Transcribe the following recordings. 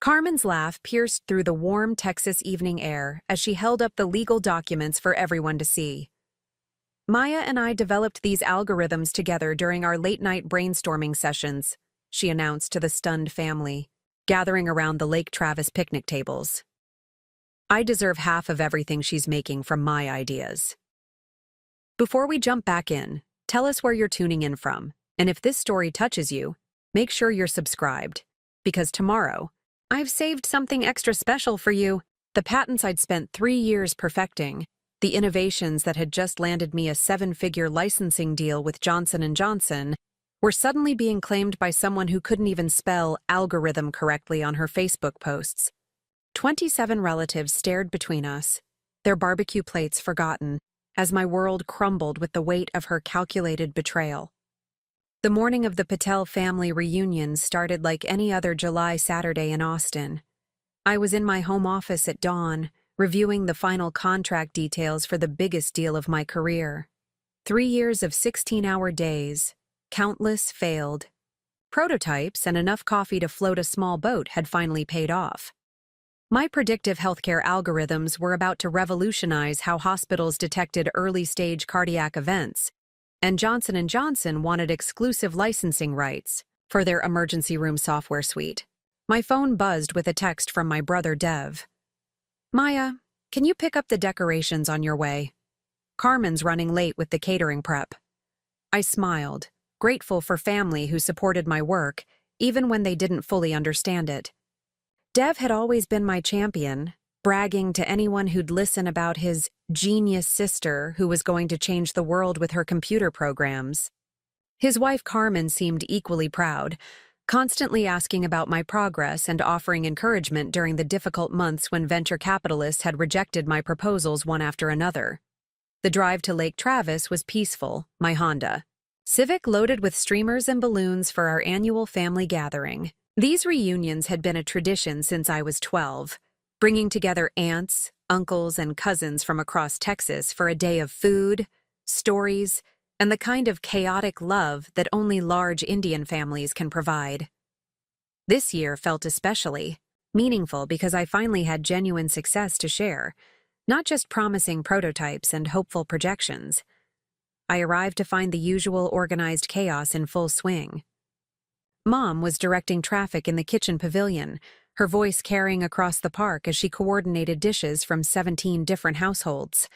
Carmen's laugh pierced through the warm Texas evening air as she held up the legal documents for everyone to see. Maya and I developed these algorithms together during our late-night brainstorming sessions, she announced to the stunned family, gathering around the Lake Travis picnic tables. I deserve half of everything she's making from my ideas. Before we jump back in, tell us where you're tuning in from, and if this story touches you, make sure you're subscribed, because tomorrow, I've saved something extra special for you. The patents I'd spent 3 years perfecting, the innovations that had just landed me a 7-figure licensing deal with Johnson & Johnson, were suddenly being claimed by someone who couldn't even spell algorithm correctly on her Facebook posts. 27 relatives stared between us, their barbecue plates forgotten, as my world crumbled with the weight of her calculated betrayal. The morning of the Patel family reunion started like any other July Saturday in Austin. I was in my home office at dawn, reviewing the final contract details for the biggest deal of my career. 3 years of 16-hour days, countless failed prototypes, and enough coffee to float a small boat had finally paid off. My predictive healthcare algorithms were about to revolutionize how hospitals detected early-stage cardiac events, and Johnson & Johnson wanted exclusive licensing rights for their emergency room software suite. My phone buzzed with a text from my brother Dev. "Maya, can you pick up the decorations on your way? Carmen's running late with the catering prep." I smiled, grateful for family who supported my work, even when they didn't fully understand it. Dev had always been my champion, bragging to anyone who'd listen about his genius sister who was going to change the world with her computer programs. His wife Carmen seemed equally proud, constantly asking about my progress and offering encouragement during the difficult months when venture capitalists had rejected my proposals one after another. The drive to Lake Travis was peaceful, my Honda Civic loaded with streamers and balloons for our annual family gathering. These reunions had been a tradition since I was 12, bringing together aunts, uncles, and cousins from across Texas for a day of food, stories, and the kind of chaotic love that only large Indian families can provide. This year felt especially meaningful because I finally had genuine success to share, not just promising prototypes and hopeful projections. I arrived to find the usual organized chaos in full swing. Mom was directing traffic in the kitchen pavilion, her voice carrying across the park as she coordinated dishes from 17 different households.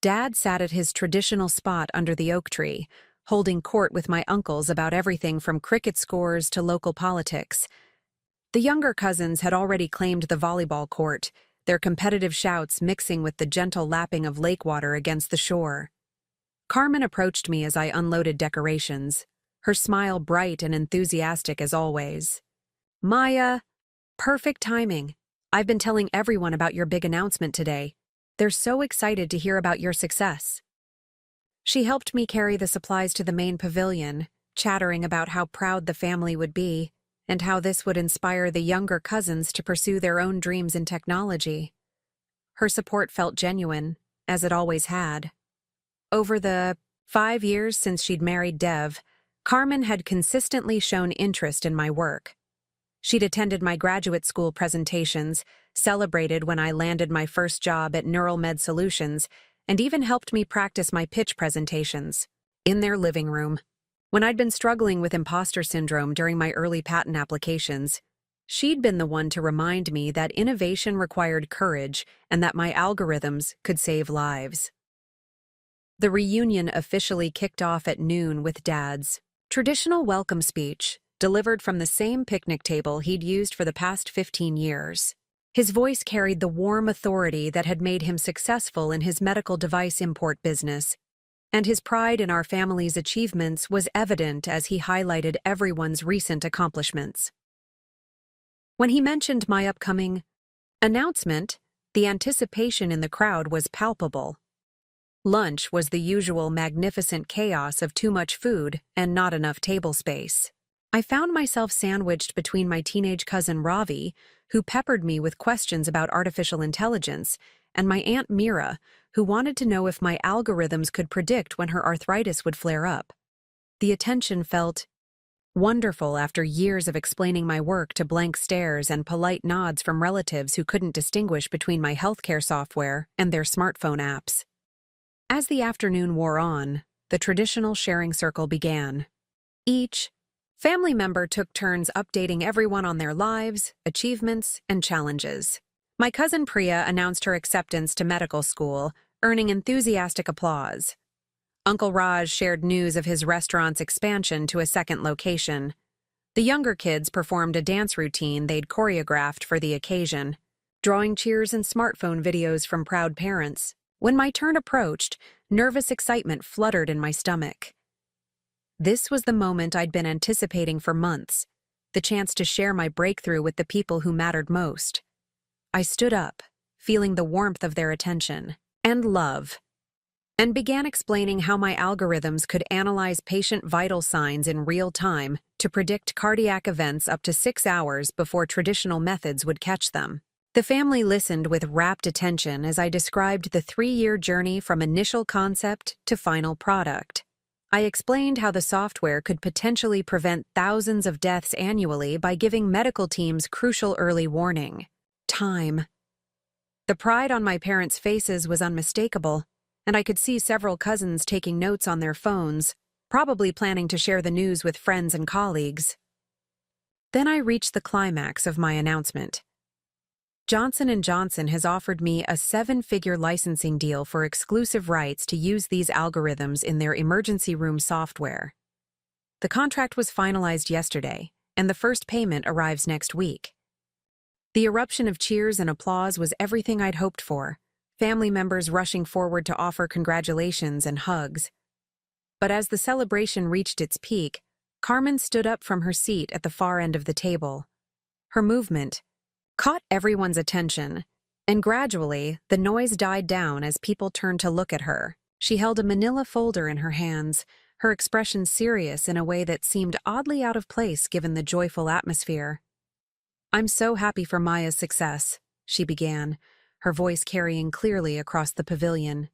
Dad sat at his traditional spot under the oak tree, holding court with my uncles about everything from cricket scores to local politics. The younger cousins had already claimed the volleyball court, their competitive shouts mixing with the gentle lapping of lake water against the shore. Carmen approached me as I unloaded decorations, her smile bright and enthusiastic as always. "Maya, perfect timing. I've been telling everyone about your big announcement today. They're so excited to hear about your success." She helped me carry the supplies to the main pavilion, chattering about how proud the family would be and how this would inspire the younger cousins to pursue their own dreams in technology. Her support felt genuine, as it always had. Over the 5 years since she'd married Dev, Carmen had consistently shown interest in my work. She'd attended my graduate school presentations, celebrated when I landed my first job at Neural Med Solutions, and even helped me practice my pitch presentations in their living room. When I'd been struggling with imposter syndrome during my early patent applications, she'd been the one to remind me that innovation required courage and that my algorithms could save lives. The reunion officially kicked off at noon with Dad's traditional welcome speech, delivered from the same picnic table he'd used for the past 15 years. His voice carried the warm authority that had made him successful in his medical device import business, and his pride in our family's achievements was evident as he highlighted everyone's recent accomplishments. When he mentioned my upcoming announcement, the anticipation in the crowd was palpable. Lunch was the usual magnificent chaos of too much food and not enough table space. I found myself sandwiched between my teenage cousin Ravi, who peppered me with questions about artificial intelligence, and my Aunt Mira, who wanted to know if my algorithms could predict when her arthritis would flare up. The attention felt Wonderful after years of explaining my work to blank stares and polite nods from relatives who couldn't distinguish between my healthcare software and their smartphone apps. As the afternoon wore on, the traditional sharing circle began. Each family member took turns updating everyone on their lives, achievements, and challenges. My cousin Priya announced her acceptance to medical school, earning enthusiastic applause. Uncle Raj shared news of his restaurant's expansion to a second location. The younger kids performed a dance routine they'd choreographed for the occasion, drawing cheers and smartphone videos from proud parents. When my turn approached, nervous excitement fluttered in my stomach. This was the moment I'd been anticipating for months, the chance to share my breakthrough with the people who mattered most. I stood up, feeling the warmth of their attention and love, and began explaining how my algorithms could analyze patient vital signs in real time to predict cardiac events up to 6 hours before traditional methods would catch them. The family listened with rapt attention as I described the 3-year journey from initial concept to final product. I explained how the software could potentially prevent thousands of deaths annually by giving medical teams crucial early warning. Time. The pride on my parents' faces was unmistakable, and I could see several cousins taking notes on their phones, probably planning to share the news with friends and colleagues. Then I reached the climax of my announcement. Johnson & Johnson has offered me a 7-figure licensing deal for exclusive rights to use these algorithms in their emergency room software. The contract was finalized yesterday, and the first payment arrives next week. The eruption of cheers and applause was everything I'd hoped for, family members rushing forward to offer congratulations and hugs. But as the celebration reached its peak, Carmen stood up from her seat at the far end of the table. Her movement caught everyone's attention, and gradually the noise died down as people turned to look at her. She held a manila folder in her hands, her expression serious in a way that seemed oddly out of place given the joyful atmosphere. "I'm so happy for Maya's success," she began, her voice carrying clearly across the pavilion.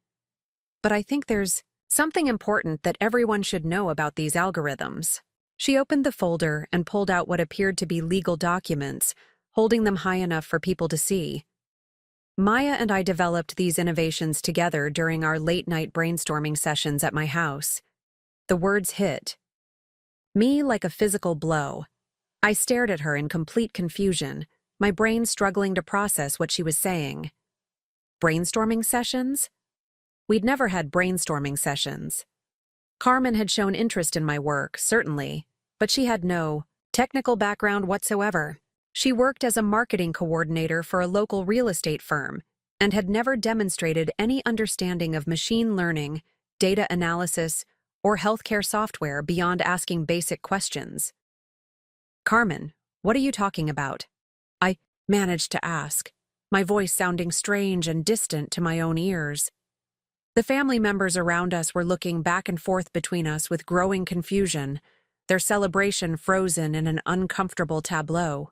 "But I think there's something important that everyone should know about these algorithms." She opened the folder and pulled out what appeared to be legal documents, holding them high enough for people to see. "Maya and I developed these innovations together during our late-night brainstorming sessions at my house." The words hit me like a physical blow. I stared at her in complete confusion, my brain struggling to process what she was saying. Brainstorming sessions? We'd never had brainstorming sessions. Carmen had shown interest in my work, certainly, but she had no technical background whatsoever. She worked as a marketing coordinator for a local real estate firm and had never demonstrated any understanding of machine learning, data analysis, or healthcare software beyond asking basic questions. "Carmen, what are you talking about?" I managed to ask, my voice sounding strange and distant to my own ears. The family members around us were looking back and forth between us with growing confusion, their celebration frozen in an uncomfortable tableau.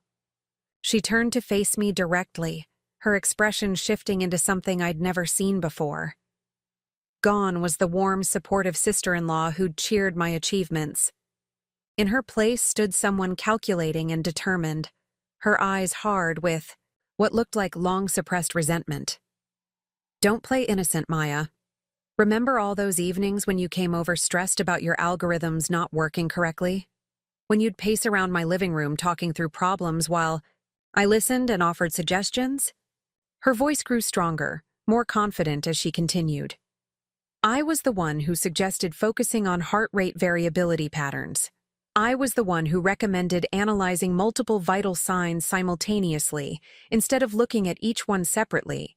She turned to face me directly, her expression shifting into something I'd never seen before. Gone was the warm, supportive sister-in-law who'd cheered my achievements. In her place stood someone calculating and determined, her eyes hard with what looked like long-suppressed resentment. "Don't play innocent, Maya. Remember all those evenings when you came over stressed about your algorithms not working correctly? When you'd pace around my living room talking through problems while I listened and offered suggestions?" Her voice grew stronger, more confident as she continued. "I was the one who suggested focusing on heart rate variability patterns. I was the one who recommended analyzing multiple vital signs simultaneously instead of looking at each one separately."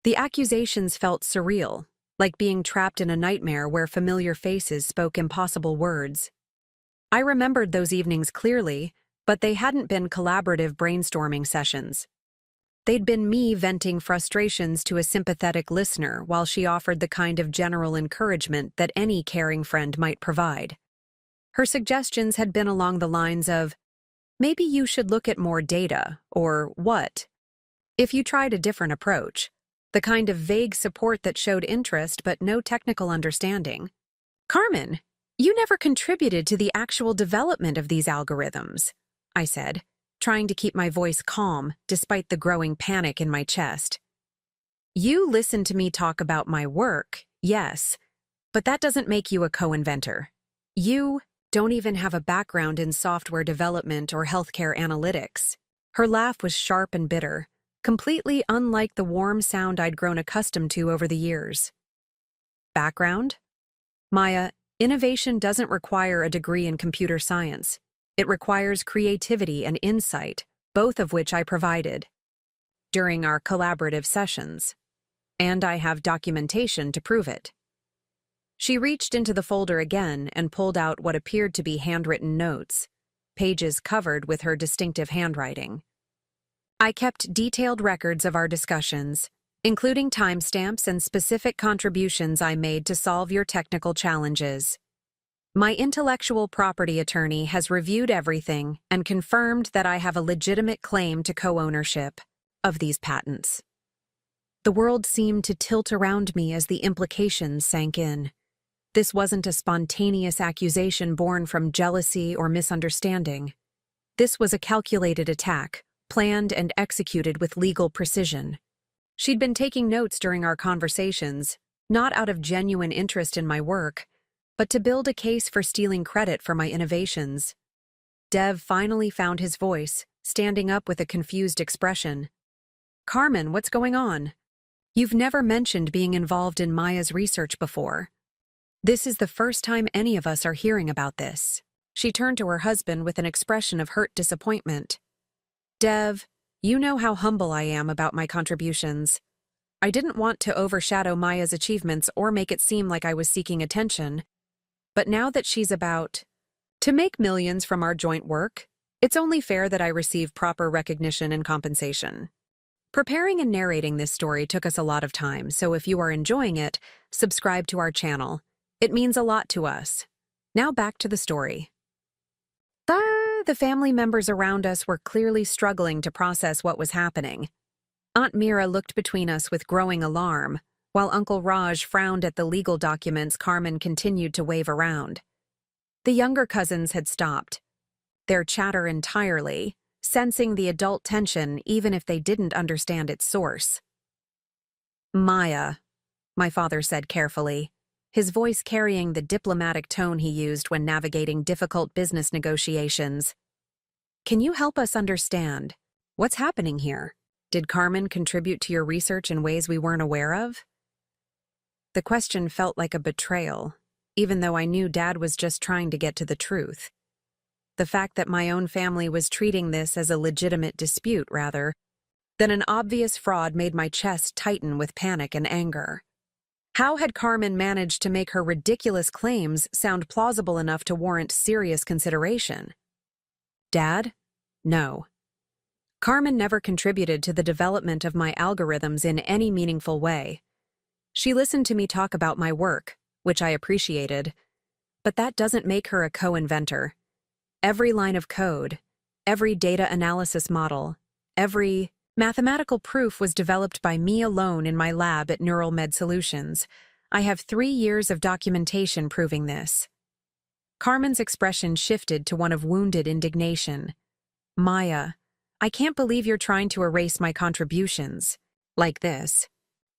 The accusations felt surreal, like being trapped in a nightmare where familiar faces spoke impossible words. I remembered those evenings clearly, but they hadn't been collaborative brainstorming sessions. They'd been me venting frustrations to a sympathetic listener while she offered the kind of general encouragement that any caring friend might provide. Her suggestions had been along the lines of, "Maybe you should look at more data," or "what if you tried a different approach?" The kind of vague support that showed interest but no technical understanding. "Carmen, You never contributed to the actual development of these algorithms, I said, trying to keep my voice calm despite the growing panic in my chest. You listened to me talk about my work, yes, but that doesn't make you a co-inventor. You don't even have a background in software development or healthcare analytics. Her laugh was sharp and bitter, completely unlike the warm sound I'd grown accustomed to over the years. Background? Maya, innovation doesn't require a degree in computer science. It requires creativity and insight, both of which I provided during our collaborative sessions. And I have documentation to prove it. She reached into the folder again and pulled out what appeared to be handwritten notes, pages covered with her distinctive handwriting. I kept detailed records of our discussions, including timestamps and specific contributions I made to solve your technical challenges. My intellectual property attorney has reviewed everything and confirmed that I have a legitimate claim to co-ownership of these patents. The world seemed to tilt around me as the implications sank in. This wasn't a spontaneous accusation born from jealousy or misunderstanding. This was a calculated attack, planned and executed with legal precision. She'd been taking notes during our conversations, not out of genuine interest in my work, but to build a case for stealing credit for my innovations. Dev finally found his voice, standing up with a confused expression. Carmen, what's going on? You've never mentioned being involved in Maya's research before. This is the first time any of us are hearing about this. She turned to her husband with an expression of hurt disappointment. Dev, you know how humble I am about my contributions. I didn't want to overshadow Maya's achievements or make it seem like I was seeking attention. But now that she's about to make millions from our joint work, it's only fair that I receive proper recognition and compensation. Preparing and narrating this story took us a lot of time, so if you are enjoying it, subscribe to our channel. It means a lot to us. Now back to the story. The family members around us were clearly struggling to process what was happening. Aunt Mira looked between us with growing alarm, while Uncle Raj frowned at the legal documents Carmen continued to wave around. The younger cousins had stopped their chatter entirely, sensing the adult tension even if they didn't understand its source. Maya, my father said carefully, his voice carrying the diplomatic tone he used when navigating difficult business negotiations. Can you help us understand what's happening here? Did Carmen contribute to your research in ways we weren't aware of? The question felt like a betrayal, even though I knew Dad was just trying to get to the truth. The fact that my own family was treating this as a legitimate dispute rather than an obvious fraud made my chest tighten with panic and anger. How had Carmen managed to make her ridiculous claims sound plausible enough to warrant serious consideration? Dad? No. Carmen never contributed to the development of my algorithms in any meaningful way. She listened to me talk about my work, which I appreciated, but that doesn't make her a co-inventor. Every line of code, every data analysis model, every mathematical proof was developed by me alone in my lab at Neural Med Solutions. I have 3 years of documentation proving this. Carmen's expression shifted to one of wounded indignation. Maya, I can't believe you're trying to erase my contributions. Like this.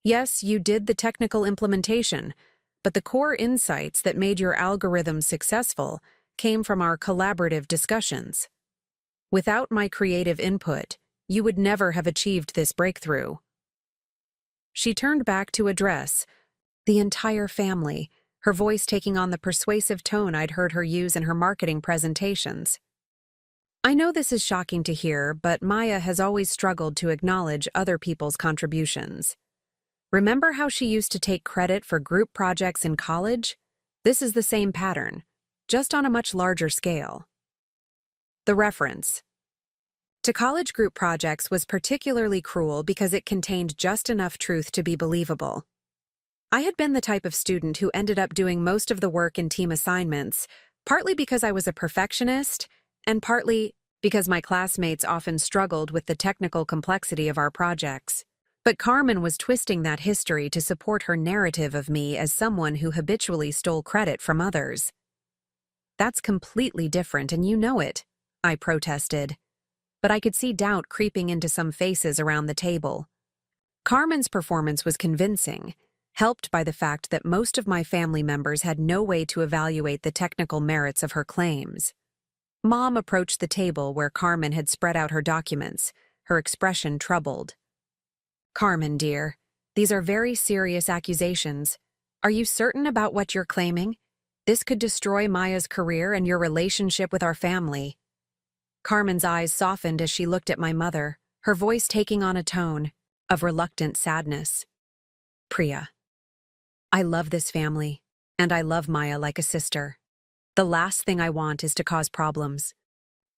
Yes, you did the technical implementation, but the core insights that made your algorithm successful came from our collaborative discussions. Without my creative input, you would never have achieved this breakthrough. She turned back to address the entire family, her voice taking on the persuasive tone I'd heard her use in her marketing presentations. I know this is shocking to hear, but Maya has always struggled to acknowledge other people's contributions. Remember how she used to take credit for group projects in college? This is the same pattern, just on a much larger scale. The reference to college group projects was particularly cruel because it contained just enough truth to be believable. I had been the type of student who ended up doing most of the work in team assignments, partly because I was a perfectionist, and partly because my classmates often struggled with the technical complexity of our projects. But Carmen was twisting that history to support her narrative of me as someone who habitually stole credit from others. That's completely different and you know it, I protested. But I could see doubt creeping into some faces around the table. Carmen's performance was convincing, helped by the fact that most of my family members had no way to evaluate the technical merits of her claims. Mom approached the table where Carmen had spread out her documents, her expression troubled. Carmen, dear, these are very serious accusations. Are you certain about what you're claiming? This could destroy Maya's career and your relationship with our family. Carmen's eyes softened as she looked at my mother, her voice taking on a tone of reluctant sadness. Priya, I love this family, and I love Maya like a sister. The last thing I want is to cause problems.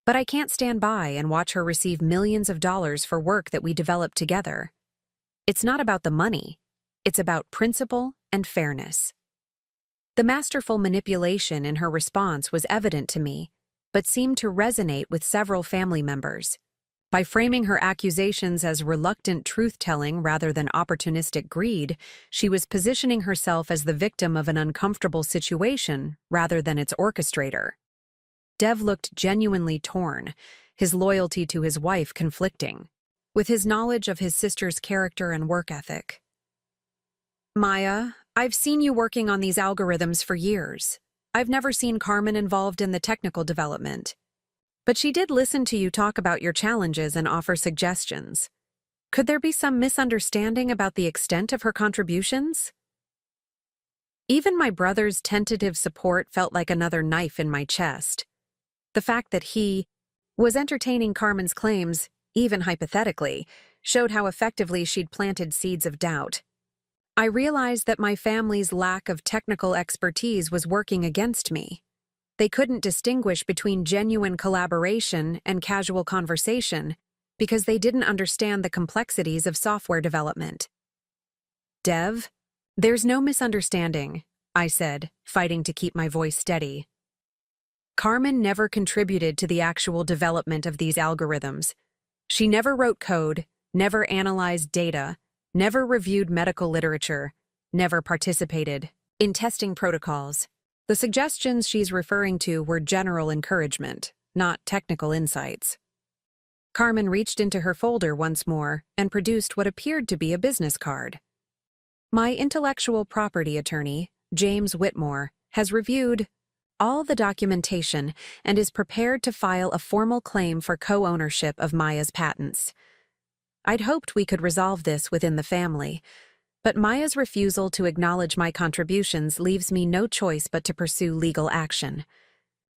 But I can't stand by and watch her receive millions of dollars for work that we developed together. It's not about the money. It's about principle and fairness. The masterful manipulation in her response was evident to me, but seemed to resonate with several family members. By framing her accusations as reluctant truth-telling rather than opportunistic greed, she was positioning herself as the victim of an uncomfortable situation rather than its orchestrator. Dev looked genuinely torn, his loyalty to his wife conflicting, with his knowledge of his sister's character and work ethic. Maya, I've seen you working on these algorithms for years. I've never seen Carmen involved in the technical development. But she did listen to you talk about your challenges and offer suggestions. Could there be some misunderstanding about the extent of her contributions? Even my brother's tentative support felt like another knife in my chest. The fact that he was entertaining Carmen's claims, even hypothetically, showed how effectively she'd planted seeds of doubt. I realized that my family's lack of technical expertise was working against me. They couldn't distinguish between genuine collaboration and casual conversation because they didn't understand the complexities of software development. Dev, there's no misunderstanding, I said, fighting to keep my voice steady. Carmen never contributed to the actual development of these algorithms. She never wrote code, never analyzed data, never reviewed medical literature, never participated in testing protocols. The suggestions she's referring to were general encouragement, not technical insights. Carmen reached into her folder once more and produced what appeared to be a business card. My intellectual property attorney, James Whitmore, has reviewed all the documentation and is prepared to file a formal claim for co-ownership of Maya's patents. I'd hoped we could resolve this within the family, but Maya's refusal to acknowledge my contributions leaves me no choice but to pursue legal action.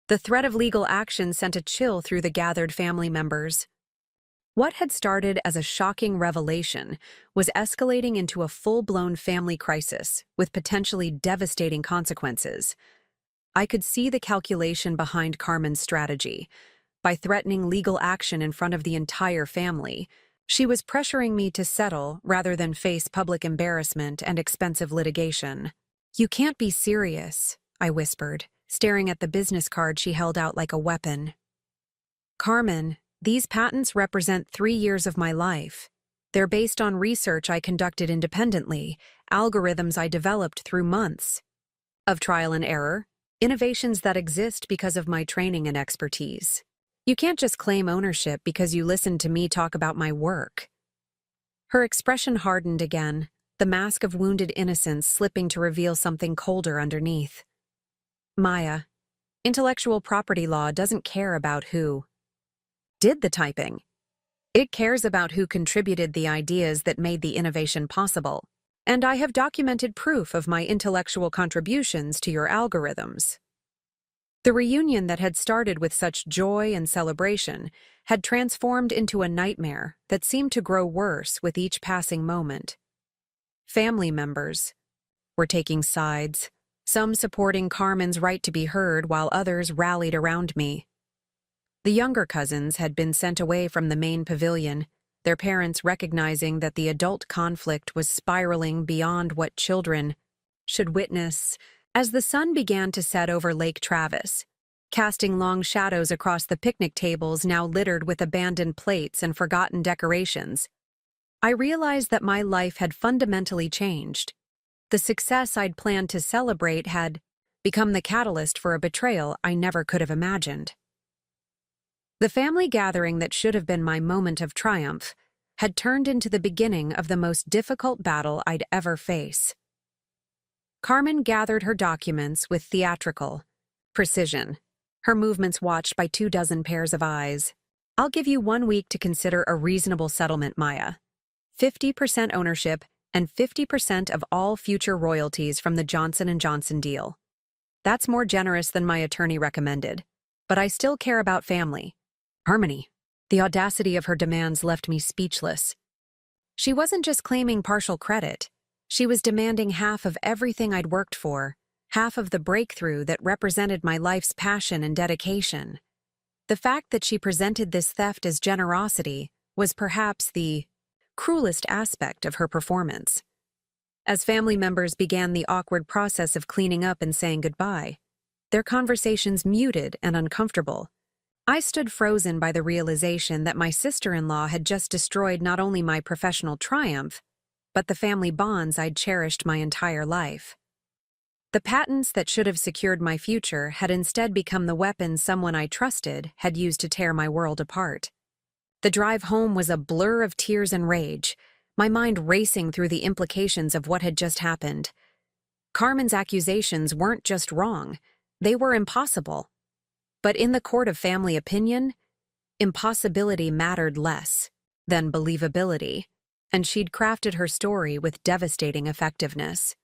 The threat of legal action sent a chill through the gathered family members. What had started as a shocking revelation was escalating into a full-blown family crisis with potentially devastating consequences. I could see the calculation behind Carmen's strategy. By threatening legal action in front of the entire family, she was pressuring me to settle rather than face public embarrassment and expensive litigation. You can't be serious, I whispered, staring at the business card she held out like a weapon. Carmen, these patents represent 3 years of my life. They're based on research I conducted independently, algorithms I developed through months of trial and error, innovations that exist because of my training and expertise. You can't just claim ownership because you listened to me talk about my work. Her expression hardened again, the mask of wounded innocence slipping to reveal something colder underneath. Maya, intellectual property law doesn't care about who did the typing. It cares about who contributed the ideas that made the innovation possible. And I have documented proof of my intellectual contributions to your algorithms. The reunion that had started with such joy and celebration had transformed into a nightmare that seemed to grow worse with each passing moment. Family members were taking sides, some supporting Carmen's right to be heard while others rallied around me. The younger cousins had been sent away from the main pavilion, their parents recognizing that the adult conflict was spiraling beyond what children should witness. As the sun began to set over Lake Travis, casting long shadows across the picnic tables now littered with abandoned plates and forgotten decorations, I realized that my life had fundamentally changed. The success I'd planned to celebrate had become the catalyst for a betrayal I never could have imagined. The family gathering that should have been my moment of triumph had turned into the beginning of the most difficult battle I'd ever face. Carmen gathered her documents with theatrical precision, her movements watched by 24 pairs of eyes. "I'll give you 1 week to consider a reasonable settlement, Maya. 50% ownership and 50% of all future royalties from the Johnson & Johnson deal. That's more generous than my attorney recommended, but I still care about family. Harmony." The audacity of her demands left me speechless. She wasn't just claiming partial credit. She was demanding half of everything I'd worked for, half of the breakthrough that represented my life's passion and dedication. The fact that she presented this theft as generosity was perhaps the cruelest aspect of her performance. As family members began the awkward process of cleaning up and saying goodbye, their conversations muted and uncomfortable, I stood frozen by the realization that my sister-in-law had just destroyed not only my professional triumph, but the family bonds I'd cherished my entire life. The patents that should have secured my future had instead become the weapons someone I trusted had used to tear my world apart. The drive home was a blur of tears and rage, my mind racing through the implications of what had just happened. Carmen's accusations weren't just wrong, they were impossible. But in the court of family opinion, impossibility mattered less than believability, and she'd crafted her story with devastating effectiveness.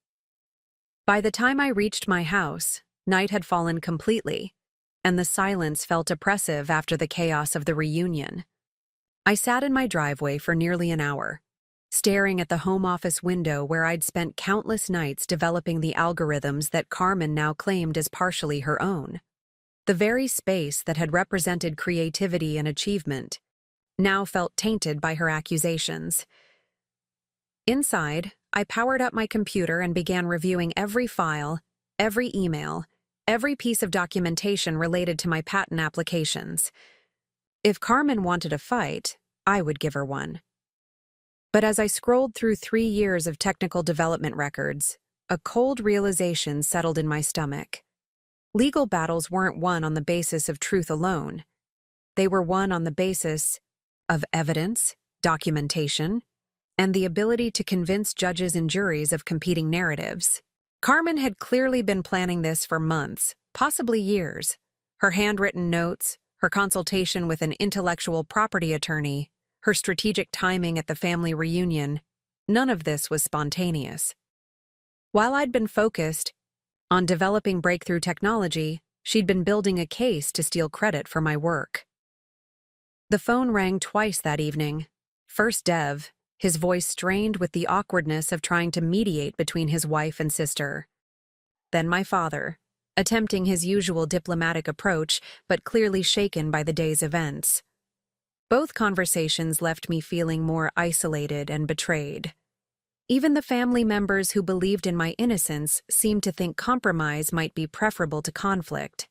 By the time I reached my house, night had fallen completely, and the silence felt oppressive after the chaos of the reunion. I sat in my driveway for nearly an hour, staring at the home office window where I'd spent countless nights developing the algorithms that Carmen now claimed as partially her own. The very space that had represented creativity and achievement now felt tainted by her accusations. Inside, I powered up my computer and began reviewing every file, every email, every piece of documentation related to my patent applications. If Carmen wanted a fight, I would give her one. But as I scrolled through 3 years of technical development records, a cold realization settled in my stomach. Legal battles weren't won on the basis of truth alone. They were won on the basis of evidence, documentation, and the ability to convince judges and juries of competing narratives. Carmen had clearly been planning this for months, possibly years. Her handwritten notes, her consultation with an intellectual property attorney, her strategic timing at the family reunion, none of this was spontaneous. While I'd been focused on developing breakthrough technology, she'd been building a case to steal credit for my work. The phone rang twice that evening. First Dev, his voice strained with the awkwardness of trying to mediate between his wife and sister. Then my father, attempting his usual diplomatic approach, but clearly shaken by the day's events. Both conversations left me feeling more isolated and betrayed. Even the family members who believed in my innocence seemed to think compromise might be preferable to conflict.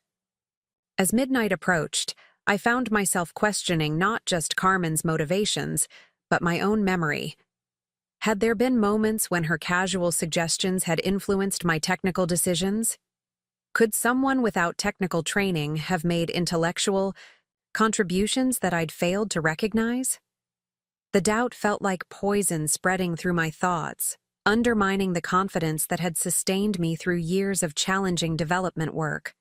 As midnight approached, I found myself questioning not just Carmen's motivations, but my own memory. Had there been moments when her casual suggestions had influenced my technical decisions? Could someone without technical training have made intellectual contributions that I'd failed to recognize? The doubt felt like poison spreading through my thoughts, undermining the confidence that had sustained me through years of challenging development work.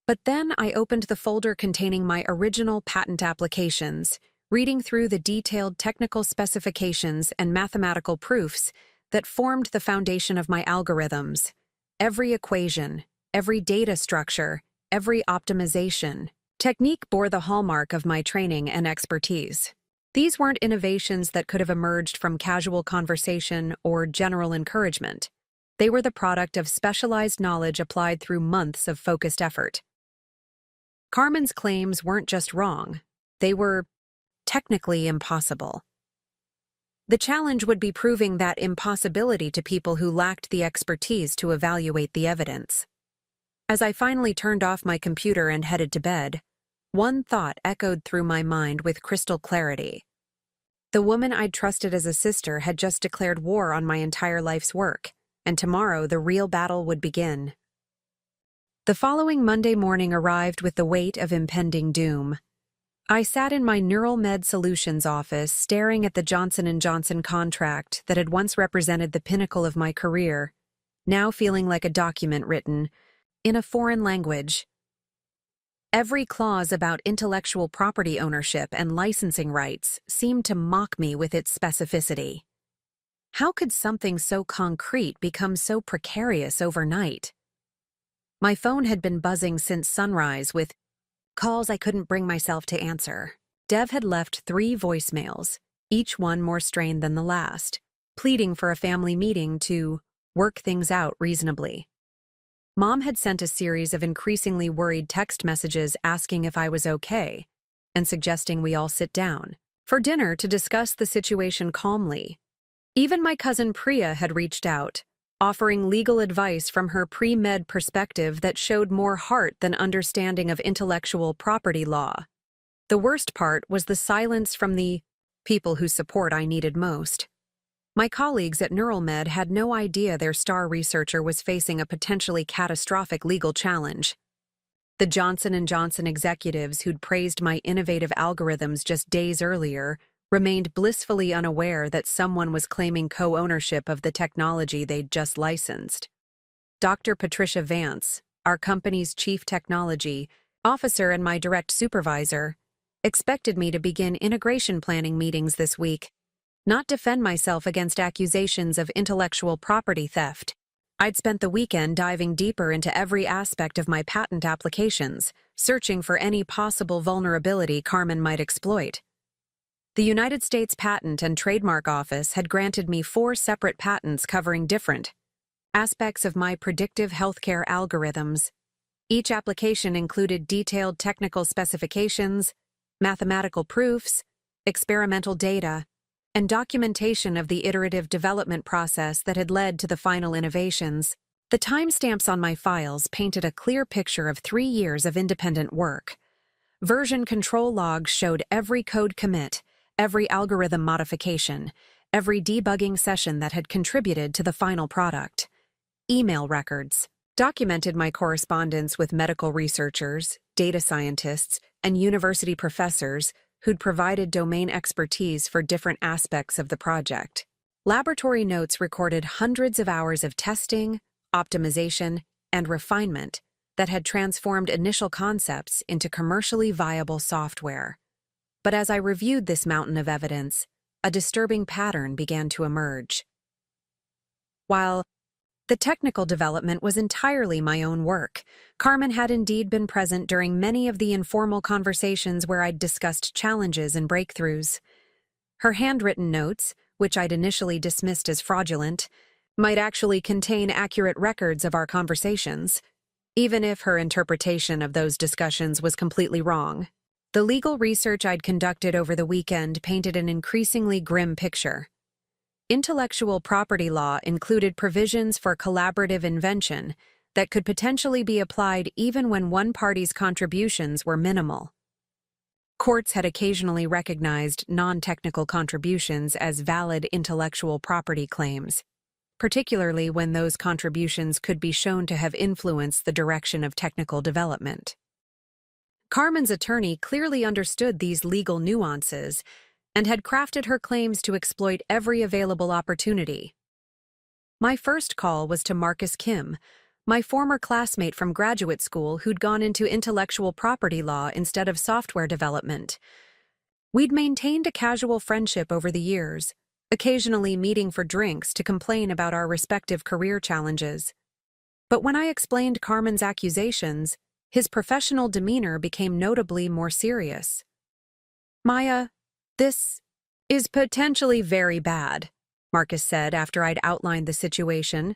But then I opened the folder containing my original patent applications, reading through the detailed technical specifications and mathematical proofs that formed the foundation of my algorithms. Every equation, every data structure, every optimization technique bore the hallmark of my training and expertise. These weren't innovations that could have emerged from casual conversation or general encouragement. They were the product of specialized knowledge applied through months of focused effort. Carmen's claims weren't just wrong, they were technically impossible. The challenge would be proving that impossibility to people who lacked the expertise to evaluate the evidence. As I finally turned off my computer and headed to bed, one thought echoed through my mind with crystal clarity. The woman I'd trusted as a sister had just declared war on my entire life's work, and tomorrow the real battle would begin. The following Monday morning arrived with the weight of impending doom. I sat in my Neural Med Solutions office staring at the Johnson & Johnson contract that had once represented the pinnacle of my career, now feeling like a document written in a foreign language. Every clause about intellectual property ownership and licensing rights seemed to mock me with its specificity. How could something so concrete become so precarious overnight? My phone had been buzzing since sunrise with calls I couldn't bring myself to answer. Dev had left 3 voicemails, each one more strained than the last, pleading for a family meeting to work things out reasonably. Mom had sent a series of increasingly worried text messages asking if I was okay and suggesting we all sit down for dinner to discuss the situation calmly. Even my cousin Priya had reached out, offering legal advice from her pre-med perspective that showed more heart than understanding of intellectual property law. The worst part was the silence from the people whose support I needed most. My colleagues at NeuralMed had no idea their star researcher was facing a potentially catastrophic legal challenge. The Johnson & Johnson executives who'd praised my innovative algorithms just days earlier remained blissfully unaware that someone was claiming co-ownership of the technology they'd just licensed. Dr. Patricia Vance, our company's chief technology officer and my direct supervisor, expected me to begin integration planning meetings this week, not defend myself against accusations of intellectual property theft. I'd spent the weekend diving deeper into every aspect of my patent applications, searching for any possible vulnerability Carmen might exploit. The United States Patent and Trademark Office had granted me 4 separate patents covering different aspects of my predictive healthcare algorithms. Each application included detailed technical specifications, mathematical proofs, experimental data, and documentation of the iterative development process that had led to the final innovations. The timestamps on my files painted a clear picture of 3 years of independent work. Version control logs showed every code commit, every algorithm modification, every debugging session that had contributed to the final product. Email records documented my correspondence with medical researchers, data scientists, and university professors who'd provided domain expertise for different aspects of the project. Laboratory notes recorded hundreds of hours of testing, optimization, and refinement that had transformed initial concepts into commercially viable software. But as I reviewed this mountain of evidence, a disturbing pattern began to emerge. While the technical development was entirely my own work, Carmen had indeed been present during many of the informal conversations where I'd discussed challenges and breakthroughs. Her handwritten notes, which I'd initially dismissed as fraudulent, might actually contain accurate records of our conversations, even if her interpretation of those discussions was completely wrong. The legal research I'd conducted over the weekend painted an increasingly grim picture. Intellectual property law included provisions for collaborative invention that could potentially be applied even when one party's contributions were minimal. Courts had occasionally recognized non-technical contributions as valid intellectual property claims, particularly when those contributions could be shown to have influenced the direction of technical development. Carmen's attorney clearly understood these legal nuances and had crafted her claims to exploit every available opportunity. My first call was to Marcus Kim, my former classmate from graduate school who'd gone into intellectual property law instead of software development. We'd maintained a casual friendship over the years, occasionally meeting for drinks to complain about our respective career challenges. But when I explained Carmen's accusations, his professional demeanor became notably more serious. "Maya, this is potentially very bad," Marcus said after I'd outlined the situation.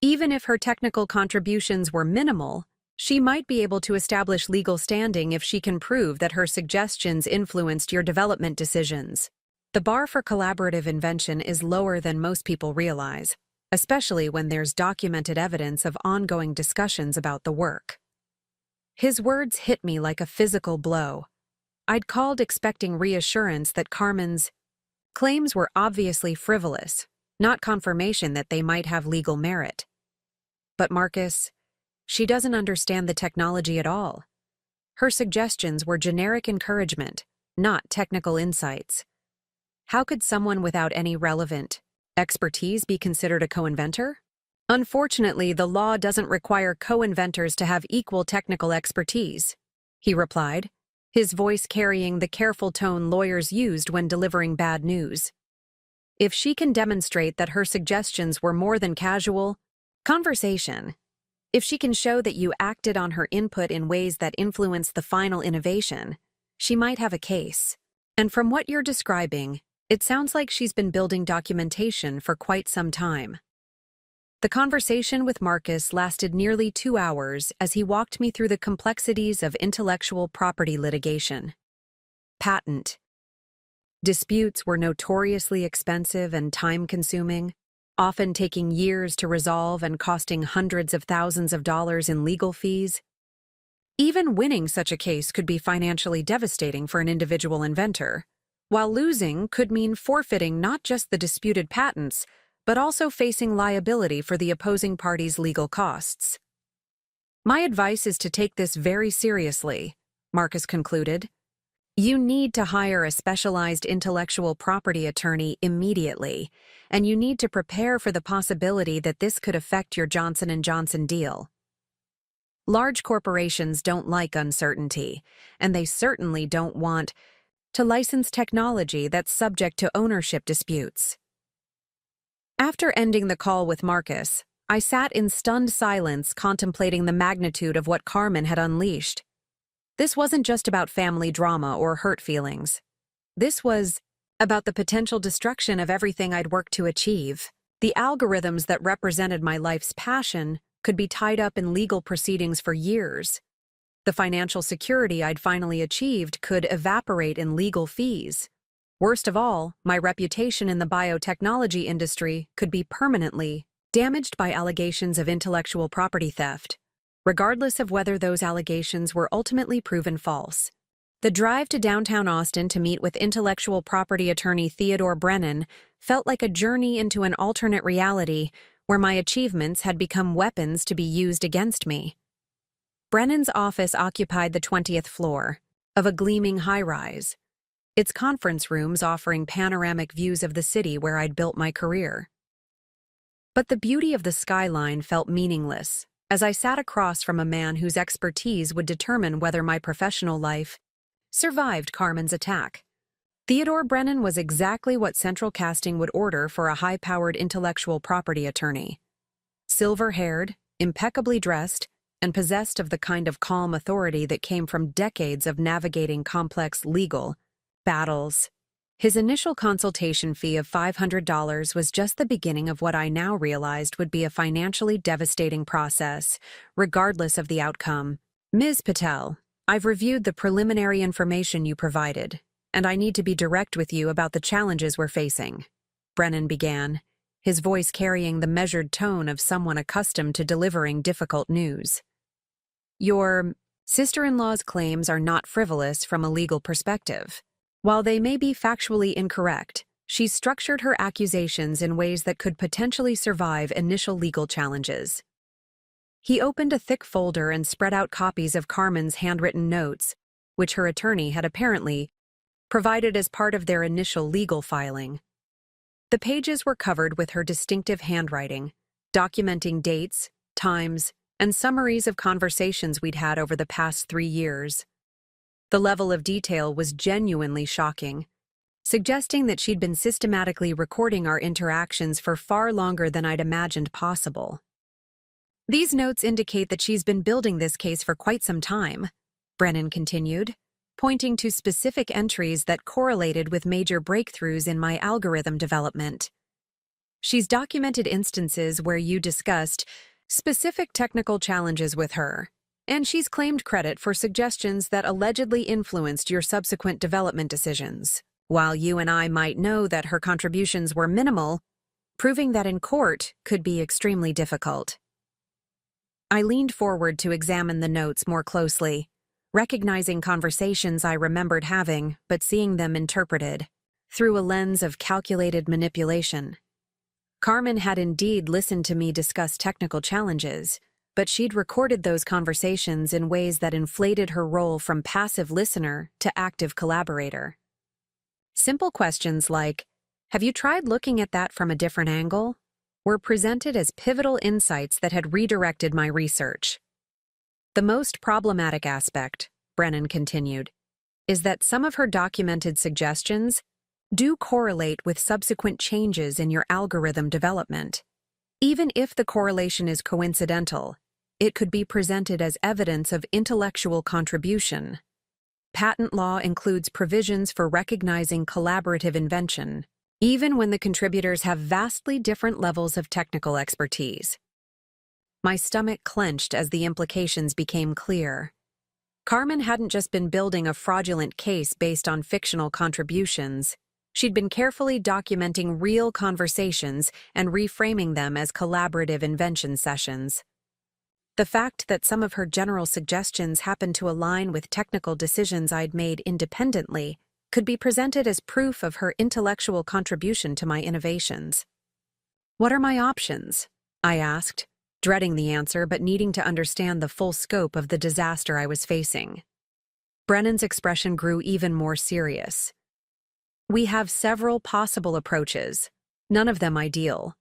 "Even if her technical contributions were minimal, she might be able to establish legal standing if she can prove that her suggestions influenced your development decisions. The bar for collaborative invention is lower than most people realize, especially when there's documented evidence of ongoing discussions about the work." His words hit me like a physical blow. I'd called expecting reassurance that Carmen's claims were obviously frivolous, not confirmation that they might have legal merit. But Marcus, She doesn't understand the technology at all. Her suggestions were generic encouragement, not technical insights. How could someone without any relevant expertise be considered a co-inventor? Unfortunately, the law doesn't require co-inventors to have equal technical expertise, he replied, his voice carrying the careful tone lawyers used when delivering bad news. If she can demonstrate that her suggestions were more than casual conversation, if she can show that you acted on her input in ways that influenced the final innovation, she might have a case. And from what you're describing, it sounds like she's been building documentation for quite some time. The conversation with Marcus lasted nearly 2 hours as he walked me through the complexities of intellectual property litigation. Patent disputes were notoriously expensive and time-consuming, often taking years to resolve and costing hundreds of thousands of dollars in legal fees. Even winning such a case could be financially devastating for an individual inventor, while losing could mean forfeiting not just the disputed patents, but also facing liability for the opposing party's legal costs. My advice is to take this very seriously, Marcus concluded. You need to hire a specialized intellectual property attorney immediately, and you need to prepare for the possibility that this could affect your Johnson & Johnson deal. Large corporations don't like uncertainty, and they certainly don't want to license technology that's subject to ownership disputes. After ending the call with Marcus, I sat in stunned silence contemplating the magnitude of what Carmen had unleashed. This wasn't just about family drama or hurt feelings. This was about the potential destruction of everything I'd worked to achieve. The algorithms that represented my life's passion could be tied up in legal proceedings for years. The financial security I'd finally achieved could evaporate in legal fees. Worst of all, my reputation in the biotechnology industry could be permanently damaged by allegations of intellectual property theft, regardless of whether those allegations were ultimately proven false. The drive to downtown Austin to meet with intellectual property attorney Theodore Brennan felt like a journey into an alternate reality where my achievements had become weapons to be used against me. Brennan's office occupied the 20th floor of a gleaming high-rise, its conference rooms offering panoramic views of the city where I'd built my career. But the beauty of the skyline felt meaningless as I sat across from a man whose expertise would determine whether my professional life survived Carmen's attack. Theodore Brennan was exactly what Central Casting would order for a high-powered intellectual property attorney. Silver-haired, impeccably dressed, and possessed of the kind of calm authority that came from decades of navigating complex legal battles. His initial consultation fee of $500 was just the beginning of what I now realized would be a financially devastating process, regardless of the outcome. Ms. Patel, I've reviewed the preliminary information you provided, and I need to be direct with you about the challenges we're facing, Brennan began, his voice carrying the measured tone of someone accustomed to delivering difficult news. Your sister-in-law's claims are not frivolous from a legal perspective. While they may be factually incorrect, she's structured her accusations in ways that could potentially survive initial legal challenges. He opened a thick folder and spread out copies of Carmen's handwritten notes, which her attorney had apparently provided as part of their initial legal filing. The pages were covered with her distinctive handwriting, documenting dates, times, and summaries of conversations we'd had over the past 3 years. The level of detail was genuinely shocking, suggesting that she'd been systematically recording our interactions for far longer than I'd imagined possible. These notes indicate that she's been building this case for quite some time, Brennan continued, pointing to specific entries that correlated with major breakthroughs in my algorithm development. She's documented instances where you discussed specific technical challenges with her, and she's claimed credit for suggestions that allegedly influenced your subsequent development decisions. While you and I might know that her contributions were minimal, proving that in court could be extremely difficult. I leaned forward to examine the notes more closely, recognizing conversations I remembered having, but seeing them interpreted through a lens of calculated manipulation. Carmen had indeed listened to me discuss technical challenges, but she'd recorded those conversations in ways that inflated her role from passive listener to active collaborator. Simple questions like, "Have you tried looking at that from a different angle?" were presented as pivotal insights that had redirected my research. The most problematic aspect, Brennan continued, is that some of her documented suggestions do correlate with subsequent changes in your algorithm development. Even if the correlation is coincidental, it could be presented as evidence of intellectual contribution. Patent law includes provisions for recognizing collaborative invention, even when the contributors have vastly different levels of technical expertise. My stomach clenched as the implications became clear. Carmen hadn't just been building a fraudulent case based on fictional contributions. She'd been carefully documenting real conversations and reframing them as collaborative invention sessions. The fact that some of her general suggestions happened to align with technical decisions I'd made independently could be presented as proof of her intellectual contribution to my innovations. "What are my options?" I asked, dreading the answer but needing to understand the full scope of the disaster I was facing. Brennan's expression grew even more serious. "We have several possible approaches, none of them ideal.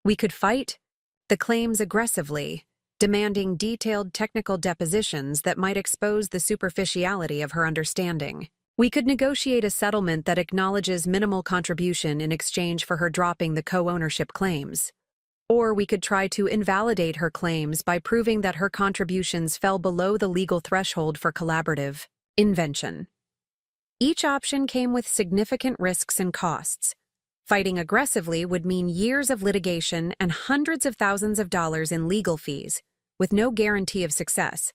We could fight the claims aggressively, demanding detailed technical depositions that might expose the superficiality of her understanding. We could negotiate a settlement that acknowledges minimal contribution in exchange for her dropping the co-ownership claims. Or we could try to invalidate her claims by proving that her contributions fell below the legal threshold for collaborative invention. Each option came with significant risks and costs. Fighting aggressively would mean years of litigation and hundreds of thousands of dollars in legal fees, with no guarantee of success.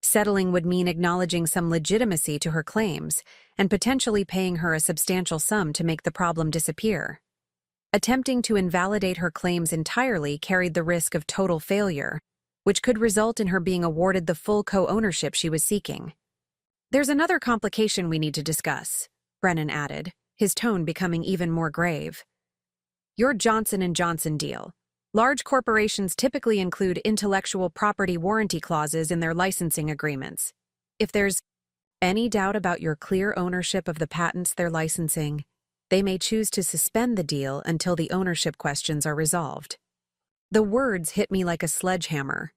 Settling would mean acknowledging some legitimacy to her claims and potentially paying her a substantial sum to make the problem disappear. Attempting to invalidate her claims entirely carried the risk of total failure, which could result in her being awarded the full co-ownership she was seeking. "There's another complication we need to discuss," Brennan added, his tone becoming even more grave. "Your Johnson & Johnson deal. Large corporations typically include intellectual property warranty clauses in their licensing agreements. If there's any doubt about your clear ownership of the patents they're licensing, they may choose to suspend the deal until the ownership questions are resolved." The words hit me like a sledgehammer.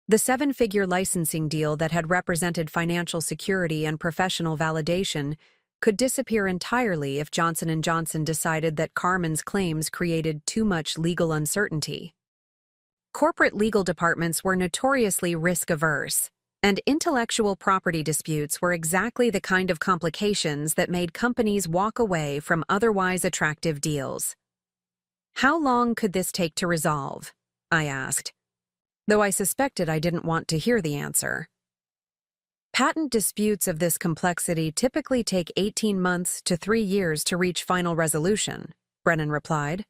The seven-figure licensing deal that had represented financial security and professional validation could disappear entirely if Johnson & Johnson decided that Carmen's claims created too much legal uncertainty. Corporate legal departments were notoriously risk-averse, and intellectual property disputes were exactly the kind of complications that made companies walk away from otherwise attractive deals. "How long could this take to resolve?" I asked, though I suspected I didn't want to hear the answer. "Patent disputes of this complexity typically take 18 months to 3 years to reach final resolution," Brennan replied.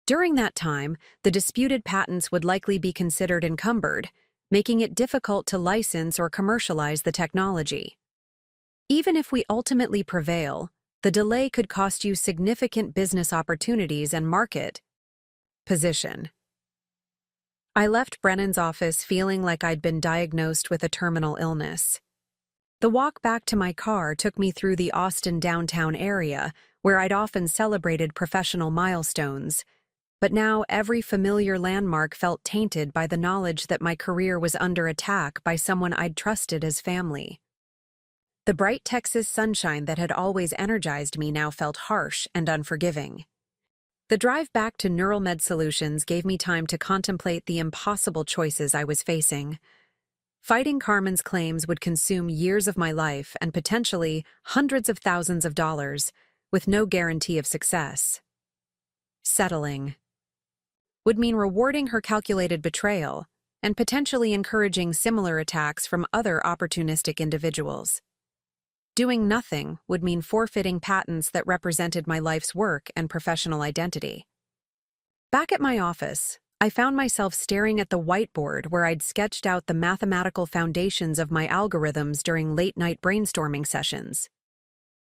"During that time, the disputed patents would likely be considered encumbered, making it difficult to license or commercialize the technology. Even if we ultimately prevail, the delay could cost you significant business opportunities and market position." I left Brennan's office feeling like I'd been diagnosed with a terminal illness. The walk back to my car took me through the Austin downtown area, where I'd often celebrated professional milestones, but now every familiar landmark felt tainted by the knowledge that my career was under attack by someone I'd trusted as family. The bright Texas sunshine that had always energized me now felt harsh and unforgiving. The drive back to Neural Med Solutions gave me time to contemplate the impossible choices I was facing. Fighting Carmen's claims would consume years of my life and potentially hundreds of thousands of dollars, with no guarantee of success. Settling would mean rewarding her calculated betrayal and potentially encouraging similar attacks from other opportunistic individuals. Doing nothing would mean forfeiting patents that represented my life's work and professional identity. Back at my office, I found myself staring at the whiteboard where I'd sketched out the mathematical foundations of my algorithms during late-night brainstorming sessions.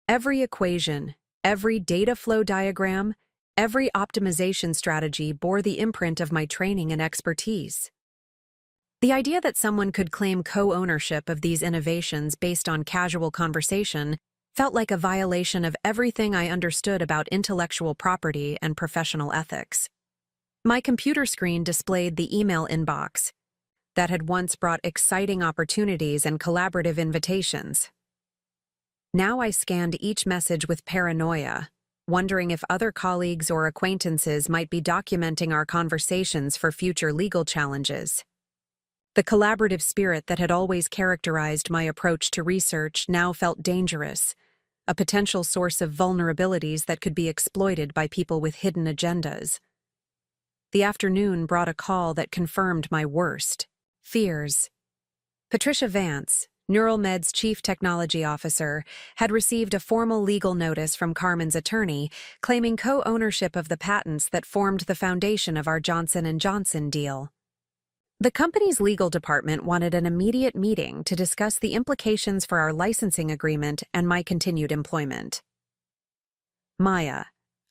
Every equation, every data flow diagram, every optimization strategy bore the imprint of my training and expertise. The idea that someone could claim co-ownership of these innovations based on casual conversation felt like a violation of everything I understood about intellectual property and professional ethics. My computer screen displayed the email inbox that had once brought exciting opportunities and collaborative invitations. Now I scanned each message with paranoia, wondering if other colleagues or acquaintances might be documenting our conversations for future legal challenges. The collaborative spirit that had always characterized my approach to research now felt dangerous, a potential source of vulnerabilities that could be exploited by people with hidden agendas. The afternoon brought a call that confirmed my worst fears. Patricia Vance, NeuralMed's chief technology officer, had received a formal legal notice from Carmen's attorney claiming co-ownership of the patents that formed the foundation of our Johnson & Johnson deal. The company's legal department wanted an immediate meeting to discuss the implications for our licensing agreement and my continued employment. Maya,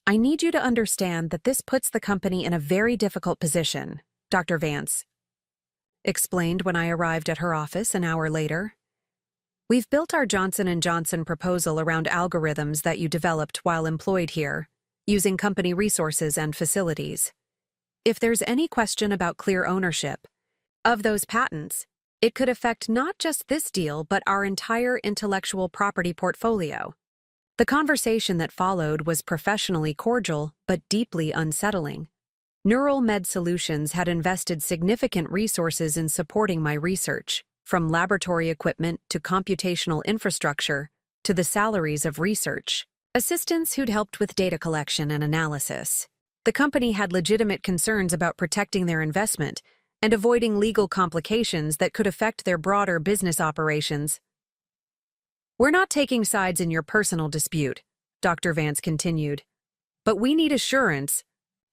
I need you to understand that this puts the company in a very difficult position, Dr. Vance explained when I arrived at her office an hour later. We've built our Johnson & Johnson proposal around algorithms that you developed while employed here, using company resources and facilities. If there's any question about clear ownership of those patents, it could affect not just this deal but our entire intellectual property portfolio. The conversation that followed was professionally cordial but deeply unsettling. NeuralMed Solutions had invested significant resources in supporting my research, from laboratory equipment to computational infrastructure to the salaries of research assistants who'd helped with data collection and analysis. The company had legitimate concerns about protecting their investment and avoiding legal complications that could affect their broader business operations. We're not taking sides in your personal dispute, Dr. Vance continued, but we need assurance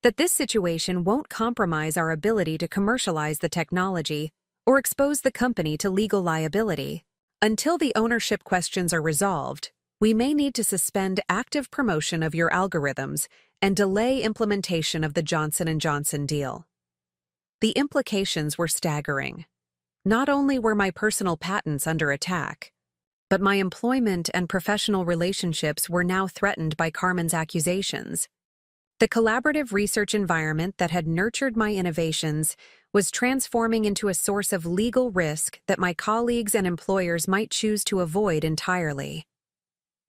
that this situation won't compromise our ability to commercialize the technology or expose the company to legal liability. Until the ownership questions are resolved, we may need to suspend active promotion of your algorithms and delay implementation of the Johnson & Johnson deal. The implications were staggering. Not only were my personal patents under attack, but my employment and professional relationships were now threatened by Carmen's accusations. The collaborative research environment that had nurtured my innovations was transforming into a source of legal risk that my colleagues and employers might choose to avoid entirely.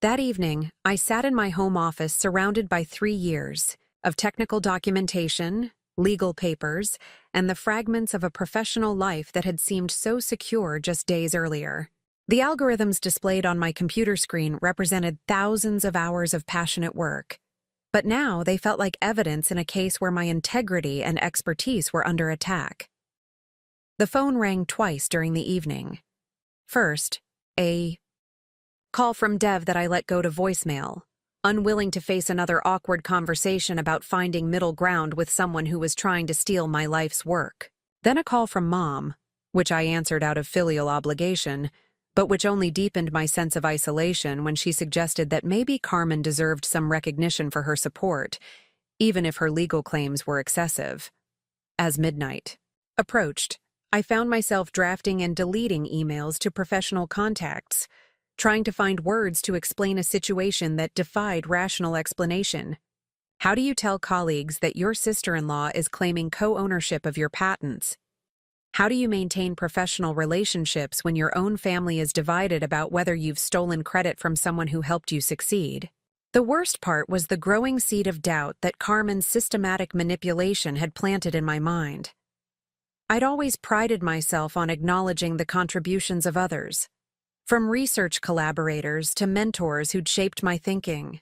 That evening, I sat in my home office surrounded by 3 years of technical documentation, legal papers, and the fragments of a professional life that had seemed so secure just days earlier. The algorithms displayed on my computer screen represented thousands of hours of passionate work, but now they felt like evidence in a case where my integrity and expertise were under attack. The phone rang twice during the evening. First, a call from Dev that I let go to voicemail, unwilling to face another awkward conversation about finding middle ground with someone who was trying to steal my life's work. Then a call from Mom, which I answered out of filial obligation, but which only deepened my sense of isolation when she suggested that maybe Carmen deserved some recognition for her support, even if her legal claims were excessive. As midnight approached, I found myself drafting and deleting emails to professional contacts, trying to find words to explain a situation that defied rational explanation. How do you tell colleagues that your sister-in-law is claiming co-ownership of your patents? How do you maintain professional relationships when your own family is divided about whether you've stolen credit from someone who helped you succeed? The worst part was the growing seed of doubt that Carmen's systematic manipulation had planted in my mind. I'd always prided myself on acknowledging the contributions of others, from research collaborators to mentors who'd shaped my thinking.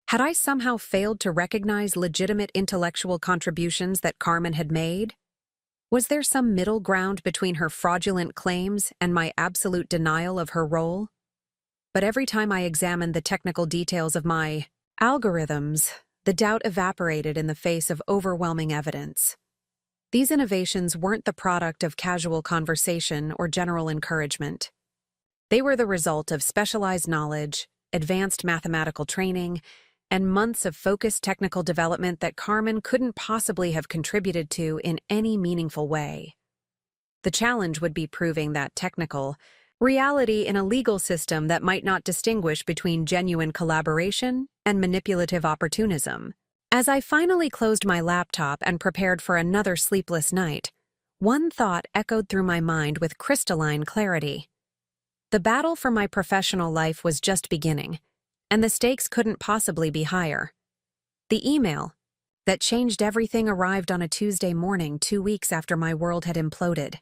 Had I somehow failed to recognize legitimate intellectual contributions that Carmen had made? Was there some middle ground between her fraudulent claims and my absolute denial of her role? But every time I examined the technical details of my algorithms, the doubt evaporated in the face of overwhelming evidence. These innovations weren't the product of casual conversation or general encouragement. They were the result of specialized knowledge, advanced mathematical training, and months of focused technical development that Carmen couldn't possibly have contributed to in any meaningful way. The challenge would be proving that technical reality in a legal system that might not distinguish between genuine collaboration and manipulative opportunism. As I finally closed my laptop and prepared for another sleepless night, one thought echoed through my mind with crystalline clarity. The battle for my professional life was just beginning, and the stakes couldn't possibly be higher. The email that changed everything arrived on a Tuesday morning 2 weeks after my world had imploded.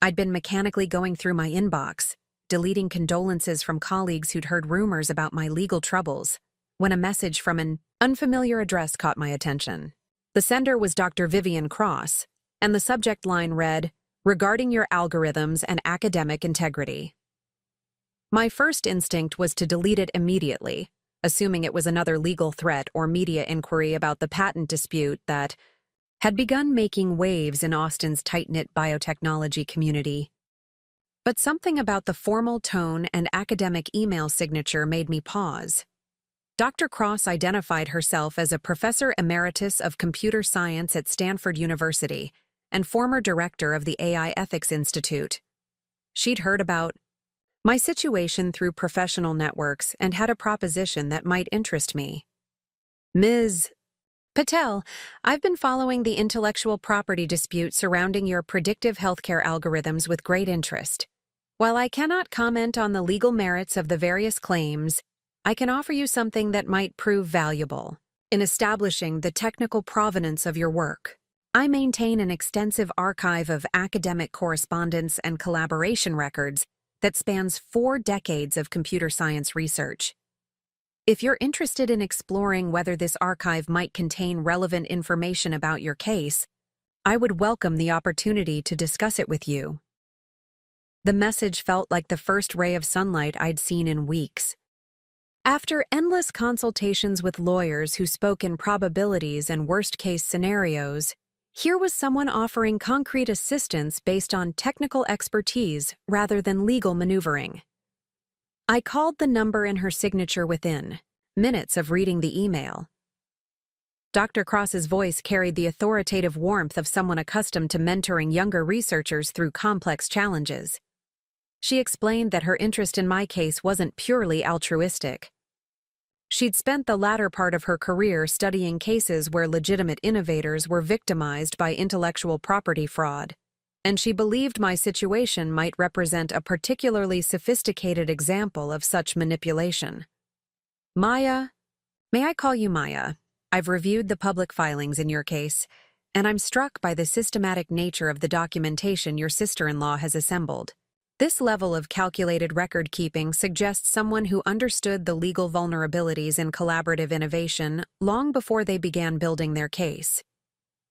I'd been mechanically going through my inbox, deleting condolences from colleagues who'd heard rumors about my legal troubles, when a message from an unfamiliar address caught my attention. The sender was Dr. Vivian Cross, and the subject line read, "Regarding your algorithms and academic integrity." My first instinct was to delete it immediately, assuming it was another legal threat or media inquiry about the patent dispute that had begun making waves in Austin's tight-knit biotechnology community. But something about the formal tone and academic email signature made me pause. Dr. Cross identified herself as a professor emeritus of computer science at Stanford University and former director of the AI Ethics Institute. She'd heard about my situation through professional networks and had a proposition that might interest me. "Ms. Patel, I've been following the intellectual property dispute surrounding your predictive healthcare algorithms with great interest. While I cannot comment on the legal merits of the various claims, I can offer you something that might prove valuable in establishing the technical provenance of your work. I maintain an extensive archive of academic correspondence and collaboration records that spans 4 decades of computer science research. If you're interested in exploring whether this archive might contain relevant information about your case, I would welcome the opportunity to discuss it with you." The message felt like the first ray of sunlight I'd seen in weeks. After endless consultations with lawyers who spoke in probabilities and worst-case scenarios, here was someone offering concrete assistance based on technical expertise rather than legal maneuvering. I called the number in her signature within minutes of reading the email. Dr. Cross's voice carried the authoritative warmth of someone accustomed to mentoring younger researchers through complex challenges. She explained that her interest in my case wasn't purely altruistic. She'd spent the latter part of her career studying cases where legitimate innovators were victimized by intellectual property fraud, and she believed my situation might represent a particularly sophisticated example of such manipulation. "Maya, may I call you Maya? I've reviewed the public filings in your case, and I'm struck by the systematic nature of the documentation your sister-in-law has assembled. This level of calculated record-keeping suggests someone who understood the legal vulnerabilities in collaborative innovation long before they began building their case.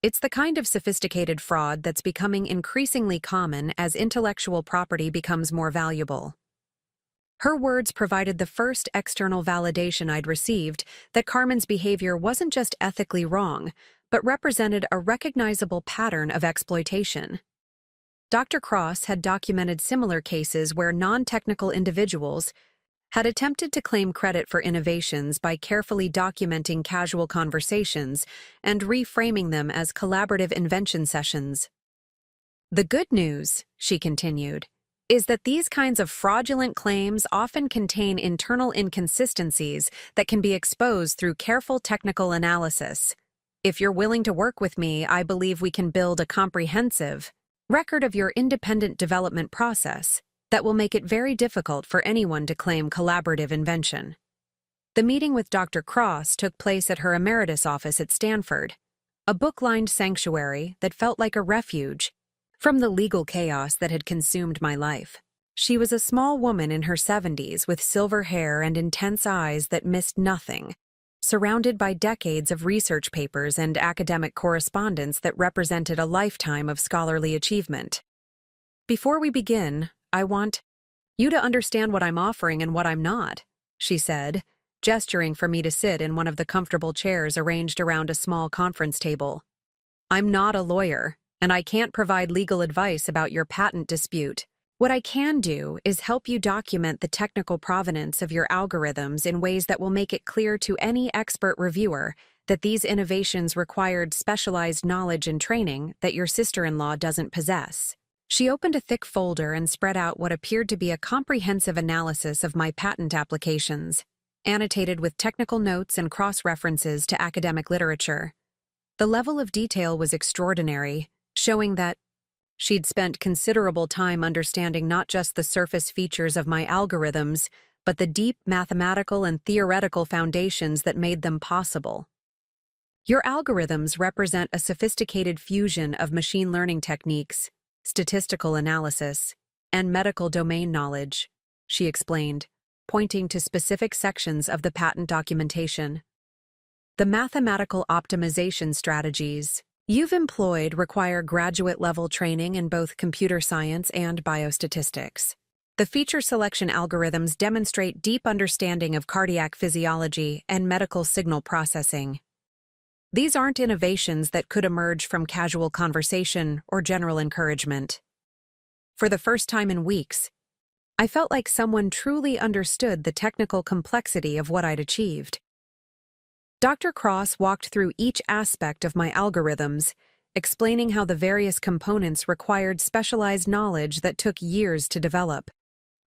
It's the kind of sophisticated fraud that's becoming increasingly common as intellectual property becomes more valuable." Her words provided the first external validation I'd received that Carmen's behavior wasn't just ethically wrong, but represented a recognizable pattern of exploitation. Dr. Cross had documented similar cases where non-technical individuals had attempted to claim credit for innovations by carefully documenting casual conversations and reframing them as collaborative invention sessions. "The good news," she continued, "is that these kinds of fraudulent claims often contain internal inconsistencies that can be exposed through careful technical analysis. If you're willing to work with me, I believe we can build a comprehensive record of your independent development process that will make it very difficult for anyone to claim collaborative invention." The meeting with Dr. Cross took place at her emeritus office at Stanford, a book-lined sanctuary that felt like a refuge from the legal chaos that had consumed my life. She was a small woman in her 70s with silver hair and intense eyes that missed nothing, surrounded by decades of research papers and academic correspondence that represented a lifetime of scholarly achievement. "Before we begin, I want you to understand what I'm offering and what I'm not," she said, gesturing for me to sit in one of the comfortable chairs arranged around a small conference table. "I'm not a lawyer, and I can't provide legal advice about your patent dispute. What I can do is help you document the technical provenance of your algorithms in ways that will make it clear to any expert reviewer that these innovations required specialized knowledge and training that your sister-in-law doesn't possess. She opened a thick folder and spread out what appeared to be a comprehensive analysis of my patent applications, annotated with technical notes and cross-references to academic literature. The level of detail was extraordinary, showing that she'd spent considerable time understanding not just the surface features of my algorithms, but the deep mathematical and theoretical foundations that made them possible. Your algorithms represent a sophisticated fusion of machine learning techniques, statistical analysis, and medical domain knowledge, she explained, pointing to specific sections of the patent documentation. The mathematical optimization strategies you've employed require graduate-level training in both computer science and biostatistics. The feature selection algorithms demonstrate deep understanding of cardiac physiology and medical signal processing. These aren't innovations that could emerge from casual conversation or general encouragement. For the first time in weeks, I felt like someone truly understood the technical complexity of what I'd achieved. Dr. Cross walked through each aspect of my algorithms, explaining how the various components required specialized knowledge that took years to develop.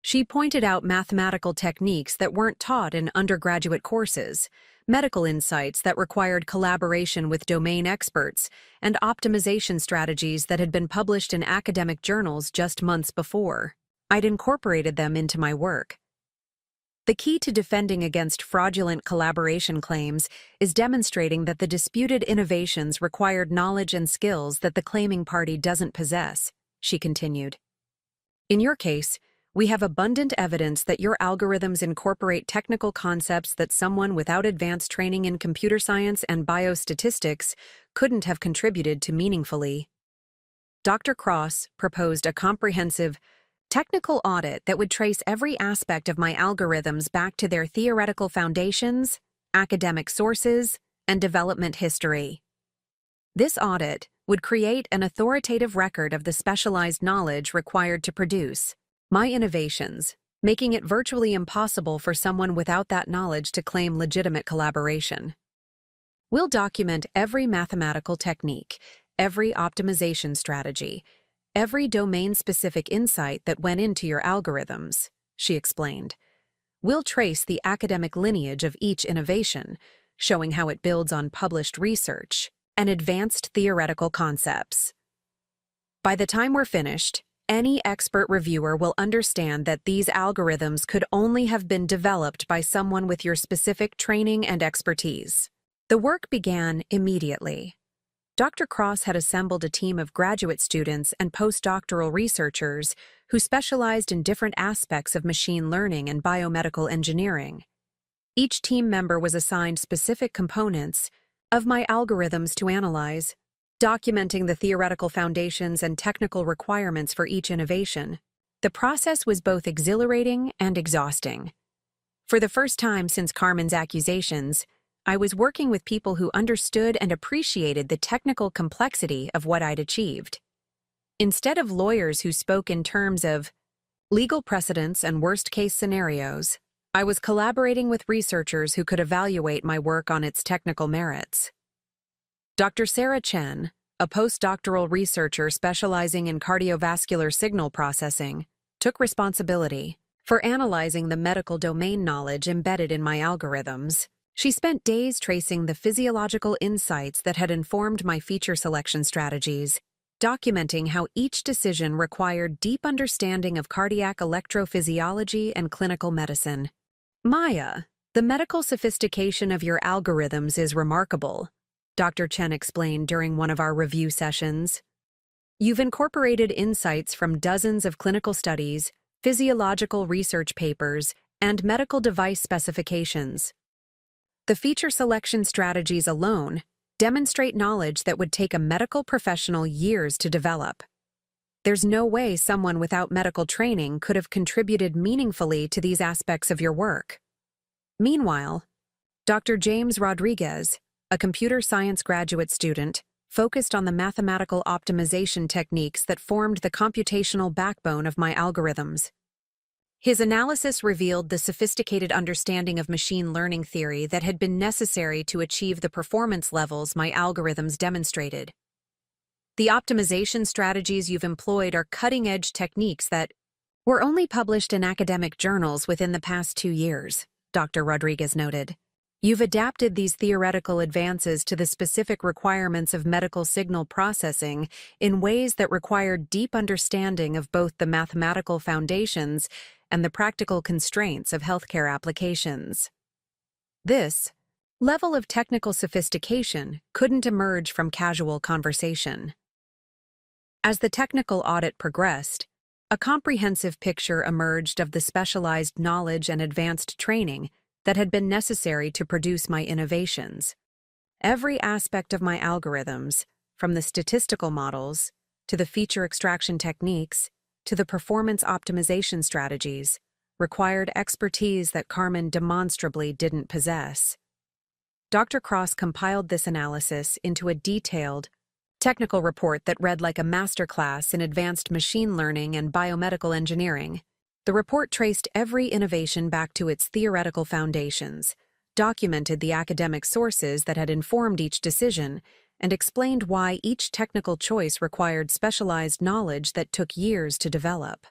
She pointed out mathematical techniques that weren't taught in undergraduate courses, medical insights that required collaboration with domain experts, and optimization strategies that had been published in academic journals just months before. I'd incorporated them into my work. The key to defending against fraudulent collaboration claims is demonstrating that the disputed innovations required knowledge and skills that the claiming party doesn't possess, she continued. In your case, we have abundant evidence that your algorithms incorporate technical concepts that someone without advanced training in computer science and biostatistics couldn't have contributed to meaningfully. Dr. Cross proposed a comprehensive technical audit that would trace every aspect of my algorithms back to their theoretical foundations, academic sources, and development history. This audit would create an authoritative record of the specialized knowledge required to produce my innovations, making it virtually impossible for someone without that knowledge to claim legitimate collaboration. We'll document every mathematical technique, every optimization strategy, every domain-specific insight that went into your algorithms, she explained. We'll trace the academic lineage of each innovation, showing how it builds on published research and advanced theoretical concepts. By the time we're finished, any expert reviewer will understand that these algorithms could only have been developed by someone with your specific training and expertise. The work began immediately. Dr. Cross had assembled a team of graduate students and postdoctoral researchers who specialized in different aspects of machine learning and biomedical engineering. Each team member was assigned specific components of my algorithms to analyze, documenting the theoretical foundations and technical requirements for each innovation. The process was both exhilarating and exhausting. For the first time since Carmen's accusations, I was working with people who understood and appreciated the technical complexity of what I'd achieved. Instead of lawyers who spoke in terms of legal precedents and worst-case scenarios, I was collaborating with researchers who could evaluate my work on its technical merits. Dr. Sarah Chen, a postdoctoral researcher specializing in cardiovascular signal processing, took responsibility for analyzing the medical domain knowledge embedded in my algorithms. She spent days tracing the physiological insights that had informed my feature selection strategies, documenting how each decision required deep understanding of cardiac electrophysiology and clinical medicine. Maya, the medical sophistication of your algorithms is remarkable, Dr. Chen explained during one of our review sessions. You've incorporated insights from dozens of clinical studies, physiological research papers, and medical device specifications. The feature selection strategies alone demonstrate knowledge that would take a medical professional years to develop. There's no way someone without medical training could have contributed meaningfully to these aspects of your work. Meanwhile, Dr. James Rodriguez, a computer science graduate student, focused on the mathematical optimization techniques that formed the computational backbone of my algorithms. His analysis revealed the sophisticated understanding of machine learning theory that had been necessary to achieve the performance levels my algorithms demonstrated. The optimization strategies you've employed are cutting-edge techniques that were only published in academic journals within the past 2 years, Dr. Rodriguez noted. You've adapted these theoretical advances to the specific requirements of medical signal processing in ways that require deep understanding of both the mathematical foundations and the practical constraints of healthcare applications. This level of technical sophistication couldn't emerge from casual conversation. As the technical audit progressed, a comprehensive picture emerged of the specialized knowledge and advanced training that had been necessary to produce my innovations. Every aspect of my algorithms, from the statistical models, to the feature extraction techniques, to the performance optimization strategies, required expertise that Carmen demonstrably didn't possess. Dr. Cross compiled this analysis into a detailed, technical report that read like a masterclass in advanced machine learning and biomedical engineering. The report traced every innovation back to its theoretical foundations, documented the academic sources that had informed each decision, and explained why each technical choice required specialized knowledge that took years to develop.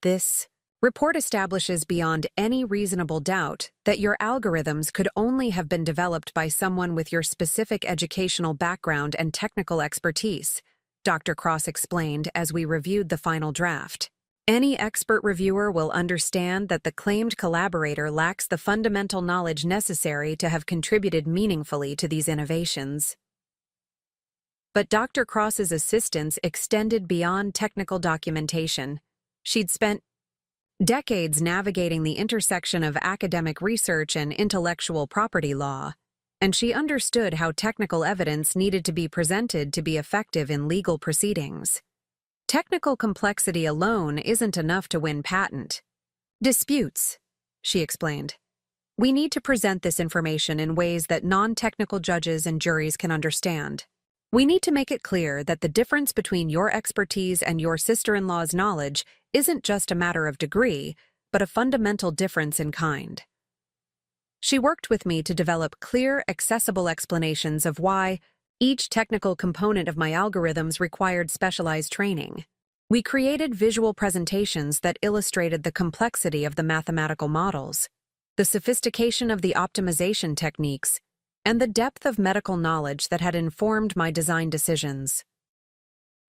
This report establishes beyond any reasonable doubt that your algorithms could only have been developed by someone with your specific educational background and technical expertise, Dr. Cross explained as we reviewed the final draft. Any expert reviewer will understand that the claimed collaborator lacks the fundamental knowledge necessary to have contributed meaningfully to these innovations. But Dr. Cross's assistance extended beyond technical documentation. She'd spent decades navigating the intersection of academic research and intellectual property law, and she understood how technical evidence needed to be presented to be effective in legal proceedings. Technical complexity alone isn't enough to win patent disputes, she explained. We need to present this information in ways that non-technical judges and juries can understand. We need to make it clear that the difference between your expertise and your sister-in-law's knowledge isn't just a matter of degree, but a fundamental difference in kind. She worked with me to develop clear, accessible explanations of why each technical component of my algorithms required specialized training. We created visual presentations that illustrated the complexity of the mathematical models, the sophistication of the optimization techniques, and the depth of medical knowledge that had informed my design decisions.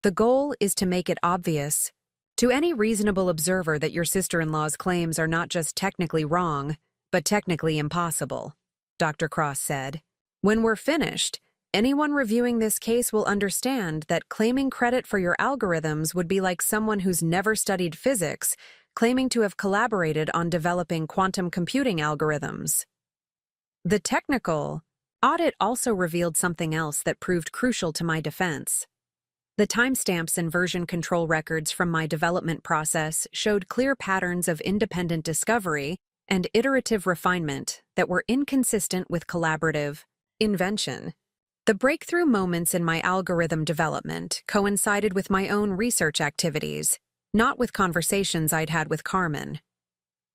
The goal is to make it obvious to any reasonable observer that your sister-in-law's claims are not just technically wrong, but technically impossible, Dr. Cross said. When we're finished, anyone reviewing this case will understand that claiming credit for your algorithms would be like someone who's never studied physics claiming to have collaborated on developing quantum computing algorithms. The technical audit also revealed something else that proved crucial to my defense. The timestamps and version control records from my development process showed clear patterns of independent discovery and iterative refinement that were inconsistent with collaborative invention. The breakthrough moments in my algorithm development coincided with my own research activities, not with conversations I'd had with Carmen.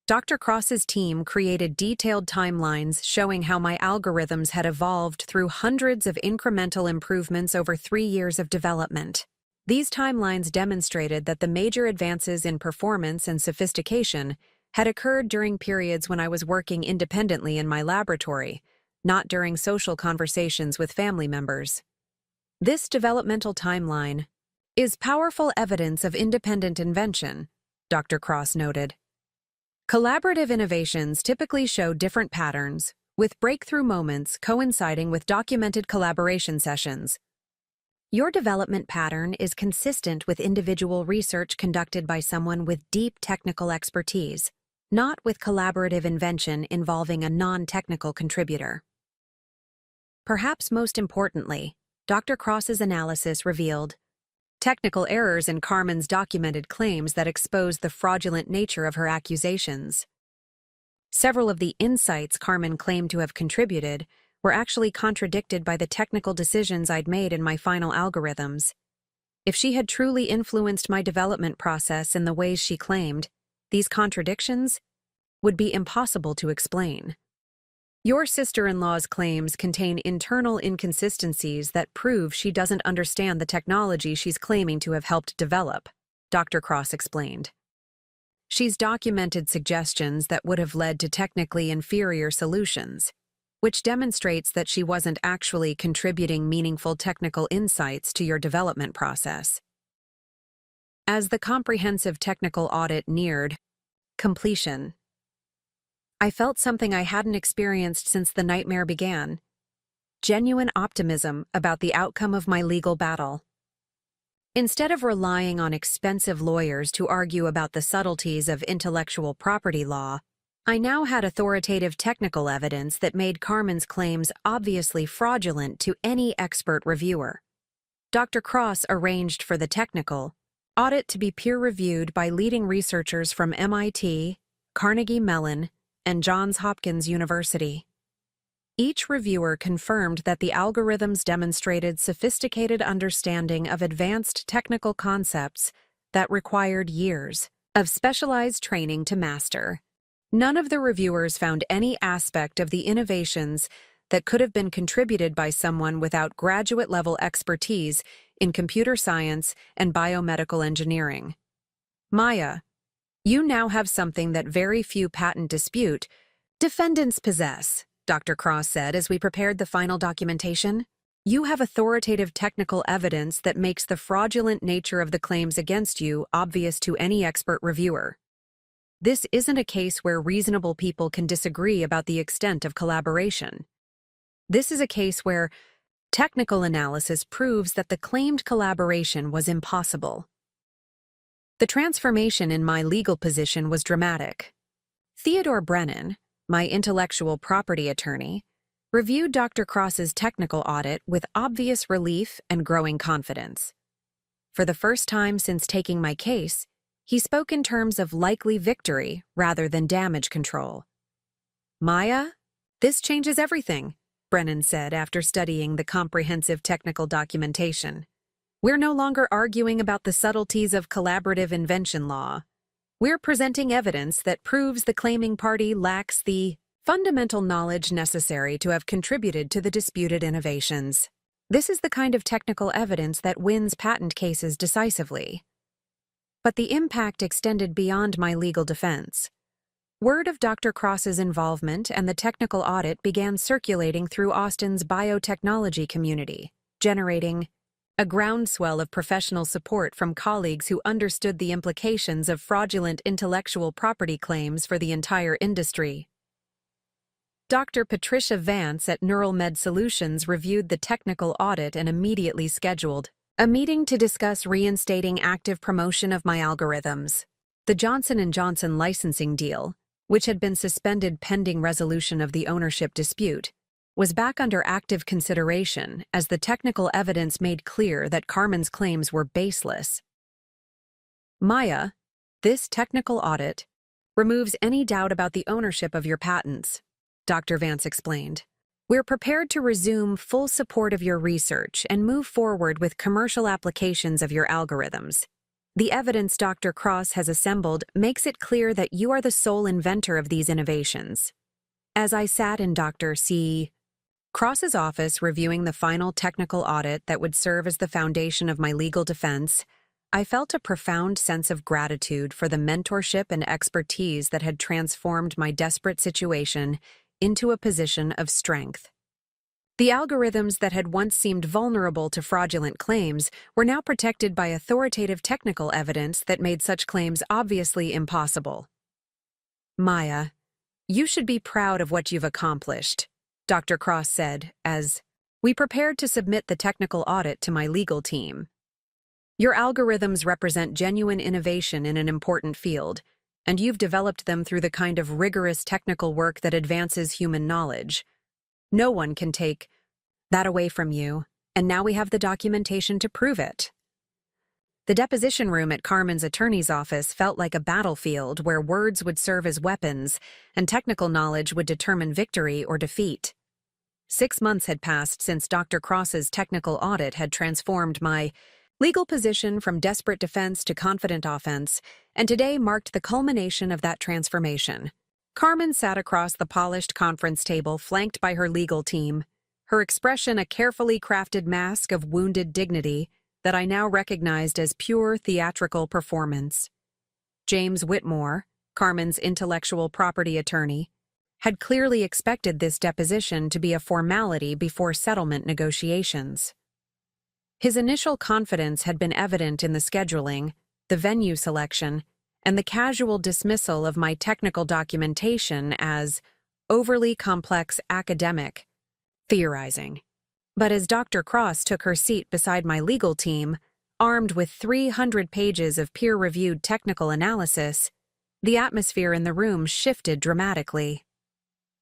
Dr. Cross's team created detailed timelines showing how my algorithms had evolved through hundreds of incremental improvements over 3 years of development. These timelines demonstrated that the major advances in performance and sophistication had occurred during periods when I was working independently in my laboratory, not during social conversations with family members. This developmental timeline is powerful evidence of independent invention, Dr. Cross noted. Collaborative innovations typically show different patterns, with breakthrough moments coinciding with documented collaboration sessions. Your development pattern is consistent with individual research conducted by someone with deep technical expertise, not with collaborative invention involving a non-technical contributor. Perhaps most importantly, Dr. Cross's analysis revealed technical errors in Carmen's documented claims that exposed the fraudulent nature of her accusations. Several of the insights Carmen claimed to have contributed were actually contradicted by the technical decisions I'd made in my final algorithms. If she had truly influenced my development process in the ways she claimed, these contradictions would be impossible to explain. Your sister-in-law's claims contain internal inconsistencies that prove she doesn't understand the technology she's claiming to have helped develop, Dr. Cross explained. She's documented suggestions that would have led to technically inferior solutions, which demonstrates that she wasn't actually contributing meaningful technical insights to your development process. As the comprehensive technical audit neared completion, I felt something I hadn't experienced since the nightmare began: genuine optimism about the outcome of my legal battle. Instead of relying on expensive lawyers to argue about the subtleties of intellectual property law, I now had authoritative technical evidence that made Carmen's claims obviously fraudulent to any expert reviewer. Dr. Cross arranged for the technical audit to be peer-reviewed by leading researchers from MIT, Carnegie Mellon, and Johns Hopkins University. Each reviewer confirmed that the algorithms demonstrated sophisticated understanding of advanced technical concepts that required years of specialized training to master. None of the reviewers found any aspect of the innovations that could have been contributed by someone without graduate-level expertise in computer science and biomedical engineering. Maya, you now have something that very few patent dispute defendants possess, Dr. Cross said as we prepared the final documentation. You have authoritative technical evidence that makes the fraudulent nature of the claims against you obvious to any expert reviewer. This isn't a case where reasonable people can disagree about the extent of collaboration. This is a case where technical analysis proves that the claimed collaboration was impossible. The transformation in my legal position was dramatic. Theodore Brennan, my intellectual property attorney, reviewed Dr. Cross's technical audit with obvious relief and growing confidence. For the first time since taking my case, he spoke in terms of likely victory rather than damage control. Maya, this changes everything, Brennan said after studying the comprehensive technical documentation. We're no longer arguing about the subtleties of collaborative invention law. We're presenting evidence that proves the claiming party lacks the fundamental knowledge necessary to have contributed to the disputed innovations. This is the kind of technical evidence that wins patent cases decisively. But the impact extended beyond my legal defense. Word of Dr. Cross's involvement and the technical audit began circulating through Austin's biotechnology community, generating a groundswell of professional support from colleagues who understood the implications of fraudulent intellectual property claims for the entire industry. Dr. Patricia Vance at Neural Med Solutions reviewed the technical audit and immediately scheduled a meeting to discuss reinstating active promotion of my algorithms. The Johnson & Johnson licensing deal, which had been suspended pending resolution of the ownership dispute, was back under active consideration as the technical evidence made clear that Carmen's claims were baseless. Maya, this technical audit removes any doubt about the ownership of your patents, Dr. Vance explained. We're prepared to resume full support of your research and move forward with commercial applications of your algorithms. The evidence Dr. Cross has assembled makes it clear that you are the sole inventor of these innovations. As I sat in Dr. Cross's office reviewing the final technical audit that would serve as the foundation of my legal defense, I felt a profound sense of gratitude for the mentorship and expertise that had transformed my desperate situation into a position of strength. The algorithms that had once seemed vulnerable to fraudulent claims were now protected by authoritative technical evidence that made such claims obviously impossible. Maya, you should be proud of what you've accomplished, Dr. Cross said as we prepared to submit the technical audit to my legal team. Your algorithms represent genuine innovation in an important field, and you've developed them through the kind of rigorous technical work that advances human knowledge. No one can take that away from you, and now we have the documentation to prove it. The deposition room at Carmen's attorney's office felt like a battlefield where words would serve as weapons and technical knowledge would determine victory or defeat. 6 months had passed since Dr. Cross's technical audit had transformed my legal position from desperate defense to confident offense, and today marked the culmination of that transformation. Carmen sat across the polished conference table flanked by her legal team, her expression a carefully crafted mask of wounded dignity that I now recognized as pure theatrical performance. James Whitmore, Carmen's intellectual property attorney, had clearly expected this deposition to be a formality before settlement negotiations. His initial confidence had been evident in the scheduling, the venue selection, and the casual dismissal of my technical documentation as overly complex academic theorizing. But as Dr. Cross took her seat beside my legal team, armed with 300 pages of peer-reviewed technical analysis, the atmosphere in the room shifted dramatically.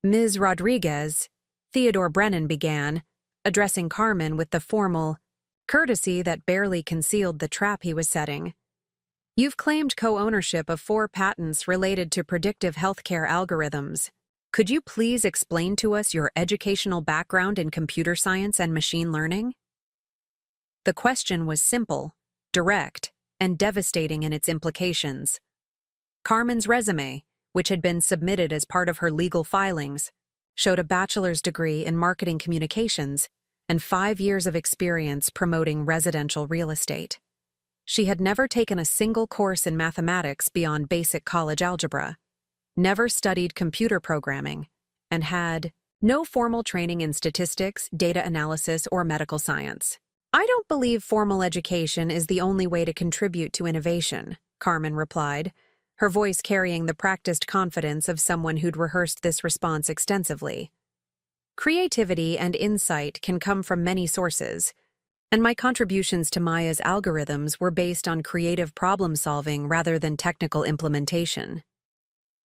Ms. Rodriguez, Theodore Brennan began, addressing Carmen with the formal courtesy that barely concealed the trap he was setting. You've claimed co-ownership of 4 patents related to predictive healthcare algorithms. Could you please explain to us your educational background in computer science and machine learning? The question was simple, direct, and devastating in its implications. Carmen's resume, which had been submitted as part of her legal filings, showed a bachelor's degree in marketing communications and 5 years of experience promoting residential real estate. She had never taken a single course in mathematics beyond basic college algebra, never studied computer programming, and had no formal training in statistics, data analysis, or medical science. I don't believe formal education is the only way to contribute to innovation, Carmen replied, her voice carrying the practiced confidence of someone who'd rehearsed this response extensively. Creativity and insight can come from many sources, and my contributions to Maya's algorithms were based on creative problem-solving rather than technical implementation.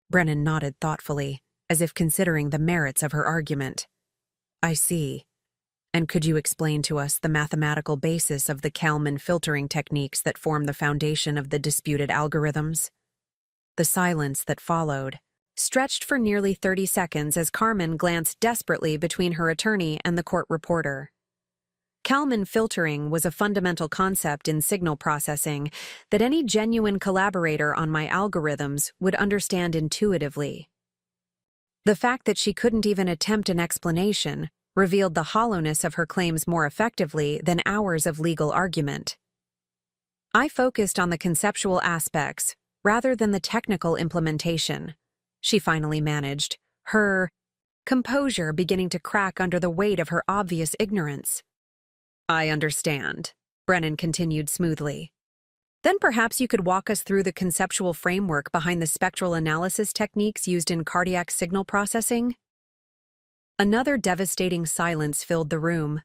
Brennan nodded thoughtfully, as if considering the merits of her argument. I see. And could you explain to us the mathematical basis of the Kalman filtering techniques that form the foundation of the disputed algorithms? The silence that followed stretched for nearly 30 seconds as Carmen glanced desperately between her attorney and the court reporter. Kalman filtering was a fundamental concept in signal processing that any genuine collaborator on my algorithms would understand intuitively. The fact that she couldn't even attempt an explanation revealed the hollowness of her claims more effectively than hours of legal argument. I focused on the conceptual aspects rather than the technical implementation, she finally managed, her composure beginning to crack under the weight of her obvious ignorance. I understand, Brennan continued smoothly. Then perhaps you could walk us through the conceptual framework behind the spectral analysis techniques used in cardiac signal processing? Another devastating silence filled the room.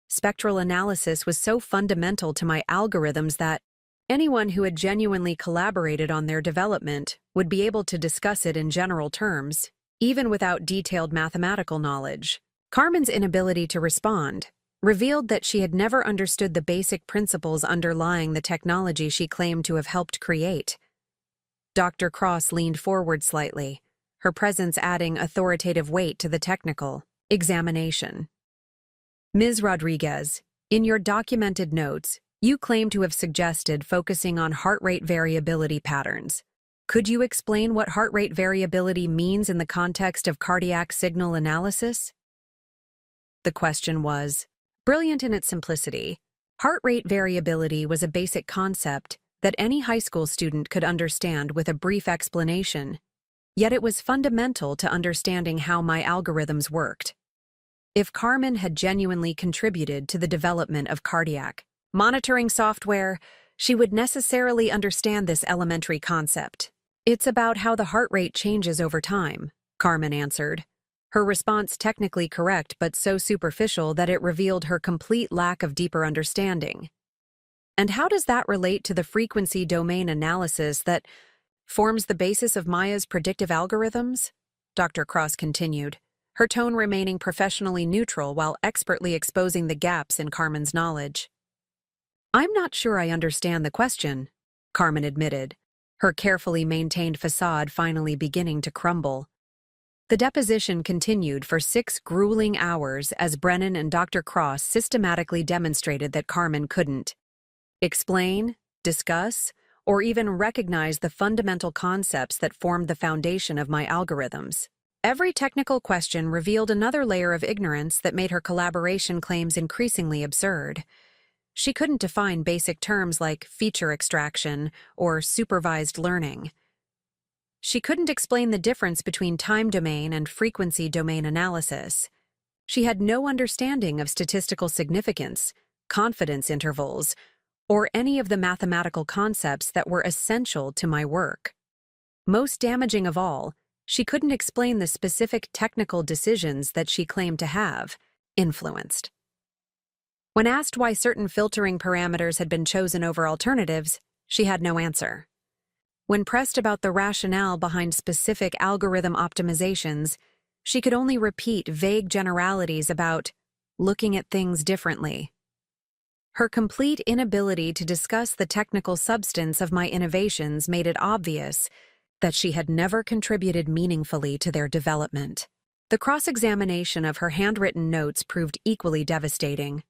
Spectral analysis was so fundamental to my algorithms that anyone who had genuinely collaborated on their development would be able to discuss it in general terms, even without detailed mathematical knowledge. Carmen's inability to respond revealed that she had never understood the basic principles underlying the technology she claimed to have helped create. Dr. Cross leaned forward slightly, her presence adding authoritative weight to the technical examination. Ms. Rodriguez, in your documented notes, you claim to have suggested focusing on heart rate variability patterns. Could you explain what heart rate variability means in the context of cardiac signal analysis? The question was brilliant in its simplicity. Heart rate variability was a basic concept that any high school student could understand with a brief explanation, yet it was fundamental to understanding how my algorithms worked. If Carmen had genuinely contributed to the development of cardiac monitoring software, she would necessarily understand this elementary concept. It's about how the heart rate changes over time, Carmen answered, her response technically correct but so superficial that it revealed her complete lack of deeper understanding. And how does that relate to the frequency domain analysis that forms the basis of Maya's predictive algorithms? Dr. Cross continued, her tone remaining professionally neutral while expertly exposing the gaps in Carmen's knowledge. I'm not sure I understand the question, Carmen admitted, her carefully maintained facade finally beginning to crumble. The deposition continued for 6 grueling hours as Brennan and Dr. Cross systematically demonstrated that Carmen couldn't explain, discuss, or even recognize the fundamental concepts that formed the foundation of my algorithms. Every technical question revealed another layer of ignorance that made her collaboration claims increasingly absurd. She couldn't define basic terms like feature extraction or supervised learning. She couldn't explain the difference between time domain and frequency domain analysis. She had no understanding of statistical significance, confidence intervals, or any of the mathematical concepts that were essential to my work. Most damaging of all, she couldn't explain the specific technical decisions that she claimed to have influenced. When asked why certain filtering parameters had been chosen over alternatives, she had no answer. When pressed about the rationale behind specific algorithm optimizations, she could only repeat vague generalities about looking at things differently. Her complete inability to discuss the technical substance of my innovations made it obvious that she had never contributed meaningfully to their development. The cross-examination of her handwritten notes proved equally devastating.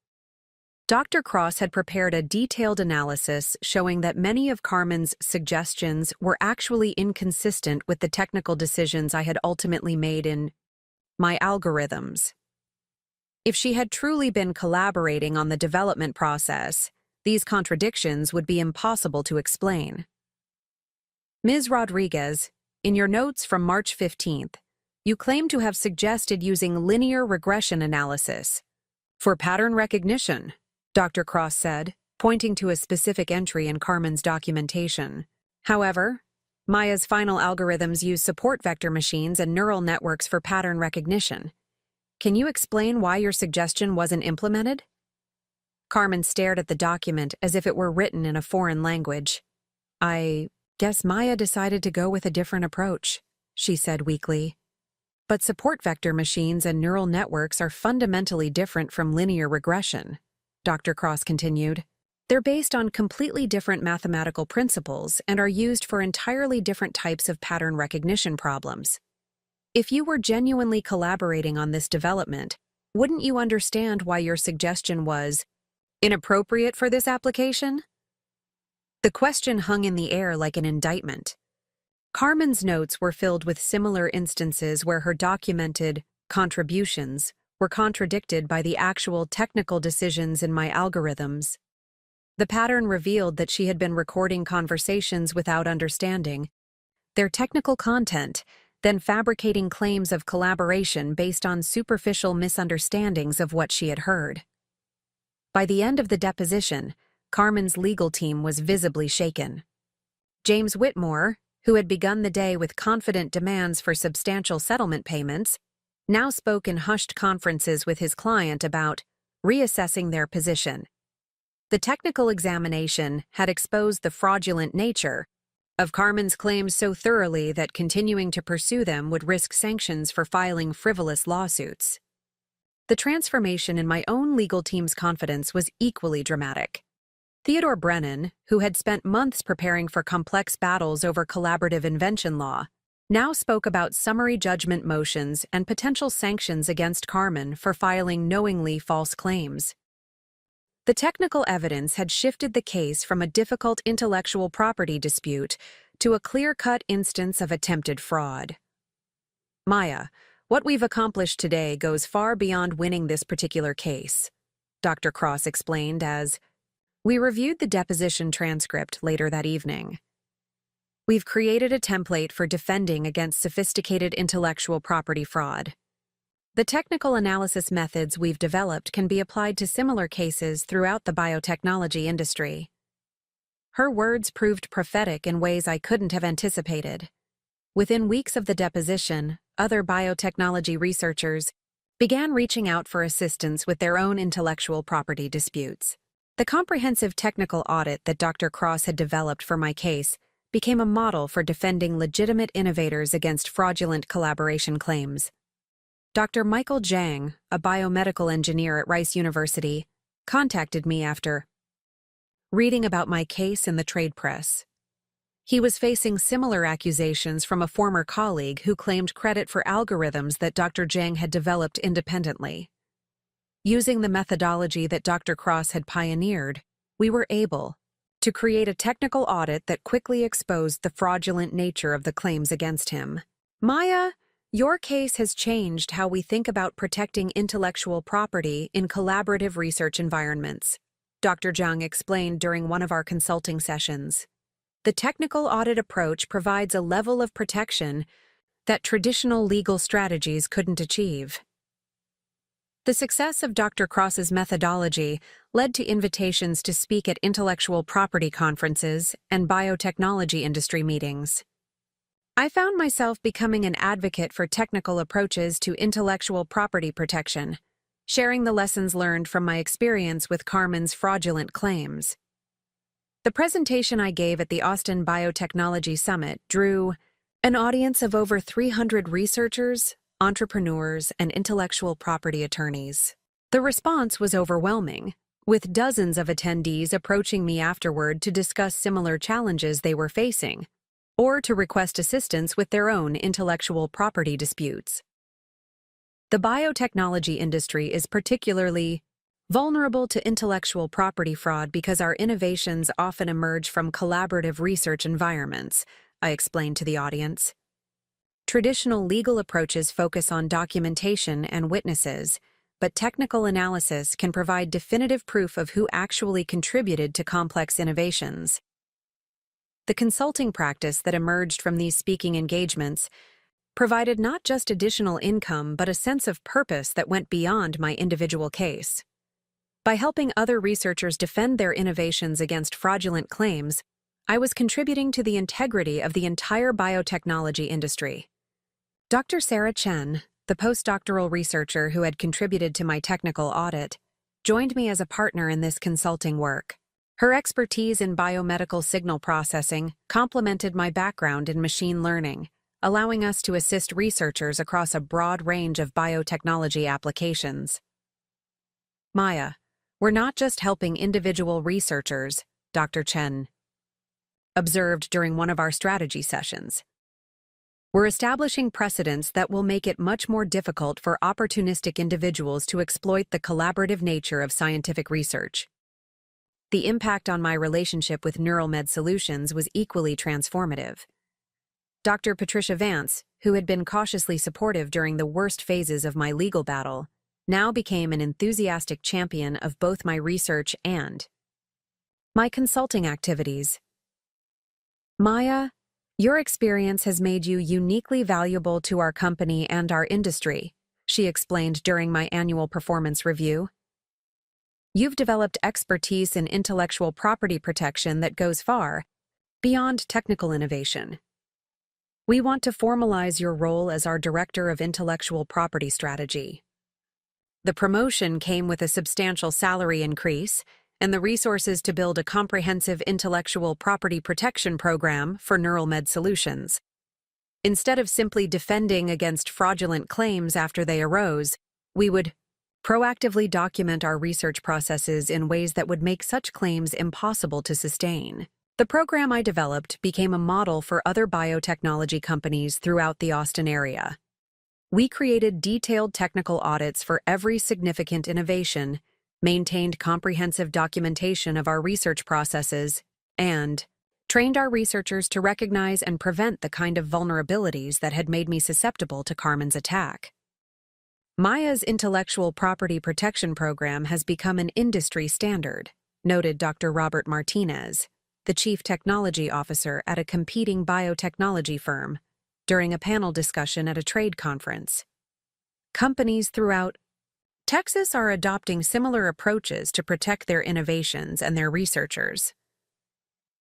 Dr. Cross had prepared a detailed analysis showing that many of Carmen's suggestions were actually inconsistent with the technical decisions I had ultimately made in my algorithms. If she had truly been collaborating on the development process, these contradictions would be impossible to explain. Ms. Rodriguez, in your notes from March 15th, you claim to have suggested using linear regression analysis for pattern recognition, Dr. Cross said, pointing to a specific entry in Carmen's documentation. However, Maya's final algorithms use support vector machines and neural networks for pattern recognition. Can you explain why your suggestion wasn't implemented? Carmen stared at the document as if it were written in a foreign language. I guess Maya decided to go with a different approach, she said weakly. But support vector machines and neural networks are fundamentally different from linear regression, Dr. Cross continued. They're based on completely different mathematical principles and are used for entirely different types of pattern recognition problems. If you were genuinely collaborating on this development, wouldn't you understand why your suggestion was inappropriate for this application? The question hung in the air like an indictment. Carmen's notes were filled with similar instances where her documented contributions were contradicted by the actual technical decisions in my algorithms. The pattern revealed that she had been recording conversations without understanding their technical content, then fabricating claims of collaboration based on superficial misunderstandings of what she had heard. By the end of the deposition, Carmen's legal team was visibly shaken. James Whitmore, who had begun the day with confident demands for substantial settlement payments, now spoke in hushed conferences with his client about reassessing their position. The technical examination had exposed the fraudulent nature of Carmen's claims so thoroughly that continuing to pursue them would risk sanctions for filing frivolous lawsuits. The transformation in my own legal team's confidence was equally dramatic. Theodore Brennan, who had spent months preparing for complex battles over collaborative invention law, now spoke about summary judgment motions and potential sanctions against Carmen for filing knowingly false claims. The technical evidence had shifted the case from a difficult intellectual property dispute to a clear-cut instance of attempted fraud. Maya, what we've accomplished today goes far beyond winning this particular case, Dr. Cross explained as we reviewed the deposition transcript later that evening. We've created a template for defending against sophisticated intellectual property fraud. The technical analysis methods we've developed can be applied to similar cases throughout the biotechnology industry. Her words proved prophetic in ways I couldn't have anticipated. Within weeks of the deposition, other biotechnology researchers began reaching out for assistance with their own intellectual property disputes. The comprehensive technical audit that Dr. Cross had developed for my case became a model for defending legitimate innovators against fraudulent collaboration claims. Dr. Michael Zhang, a biomedical engineer at Rice University, contacted me after reading about my case in the trade press. He was facing similar accusations from a former colleague who claimed credit for algorithms that Dr. Zhang had developed independently. Using the methodology that Dr. Cross had pioneered, we were able to create a technical audit that quickly exposed the fraudulent nature of the claims against him. Maya, your case has changed how we think about protecting intellectual property in collaborative research environments, Dr. Zhang explained during one of our consulting sessions. The technical audit approach provides a level of protection that traditional legal strategies couldn't achieve. The success of Dr. Cross's methodology led to invitations to speak at intellectual property conferences and biotechnology industry meetings. I found myself becoming an advocate for technical approaches to intellectual property protection, sharing the lessons learned from my experience with Carmen's fraudulent claims. The presentation I gave at the Austin Biotechnology Summit drew an audience of over 300 researchers, entrepreneurs, and intellectual property attorneys. The response was overwhelming, with dozens of attendees approaching me afterward to discuss similar challenges they were facing, or to request assistance with their own intellectual property disputes. The biotechnology industry is particularly vulnerable to intellectual property fraud because our innovations often emerge from collaborative research environments, I explained to the audience. Traditional legal approaches focus on documentation and witnesses, but technical analysis can provide definitive proof of who actually contributed to complex innovations. The consulting practice that emerged from these speaking engagements provided not just additional income but a sense of purpose that went beyond my individual case. By helping other researchers defend their innovations against fraudulent claims, I was contributing to the integrity of the entire biotechnology industry. Dr. Sarah Chen, the postdoctoral researcher who had contributed to my technical audit, joined me as a partner in this consulting work. Her expertise in biomedical signal processing complemented my background in machine learning, allowing us to assist researchers across a broad range of biotechnology applications. Maya, we're not just helping individual researchers, Dr. Chen observed during one of our strategy sessions. We're establishing precedents that will make it much more difficult for opportunistic individuals to exploit the collaborative nature of scientific research. The impact on my relationship with NeuralMed Solutions was equally transformative. Dr. Patricia Vance, who had been cautiously supportive during the worst phases of my legal battle, now became an enthusiastic champion of both my research and my consulting activities. Maya, your experience has made you uniquely valuable to our company and our industry, she explained during my annual performance review. You've developed expertise in intellectual property protection that goes far beyond technical innovation. We want to formalize your role as our Director of Intellectual Property Strategy. The promotion came with a substantial salary increase and the resources to build a comprehensive intellectual property protection program for NeuralMed Solutions. Instead of simply defending against fraudulent claims after they arose, we would proactively document our research processes in ways that would make such claims impossible to sustain. The program I developed became a model for other biotechnology companies throughout the Austin area. We created detailed technical audits for every significant innovation, maintained comprehensive documentation of our research processes, and trained our researchers to recognize and prevent the kind of vulnerabilities that had made me susceptible to Carmen's attack. Maya's intellectual property protection program has become an industry standard, noted Dr. Robert Martinez, the chief technology officer at a competing biotechnology firm, during a panel discussion at a trade conference. Companies throughout Texas are adopting similar approaches to protect their innovations and their researchers.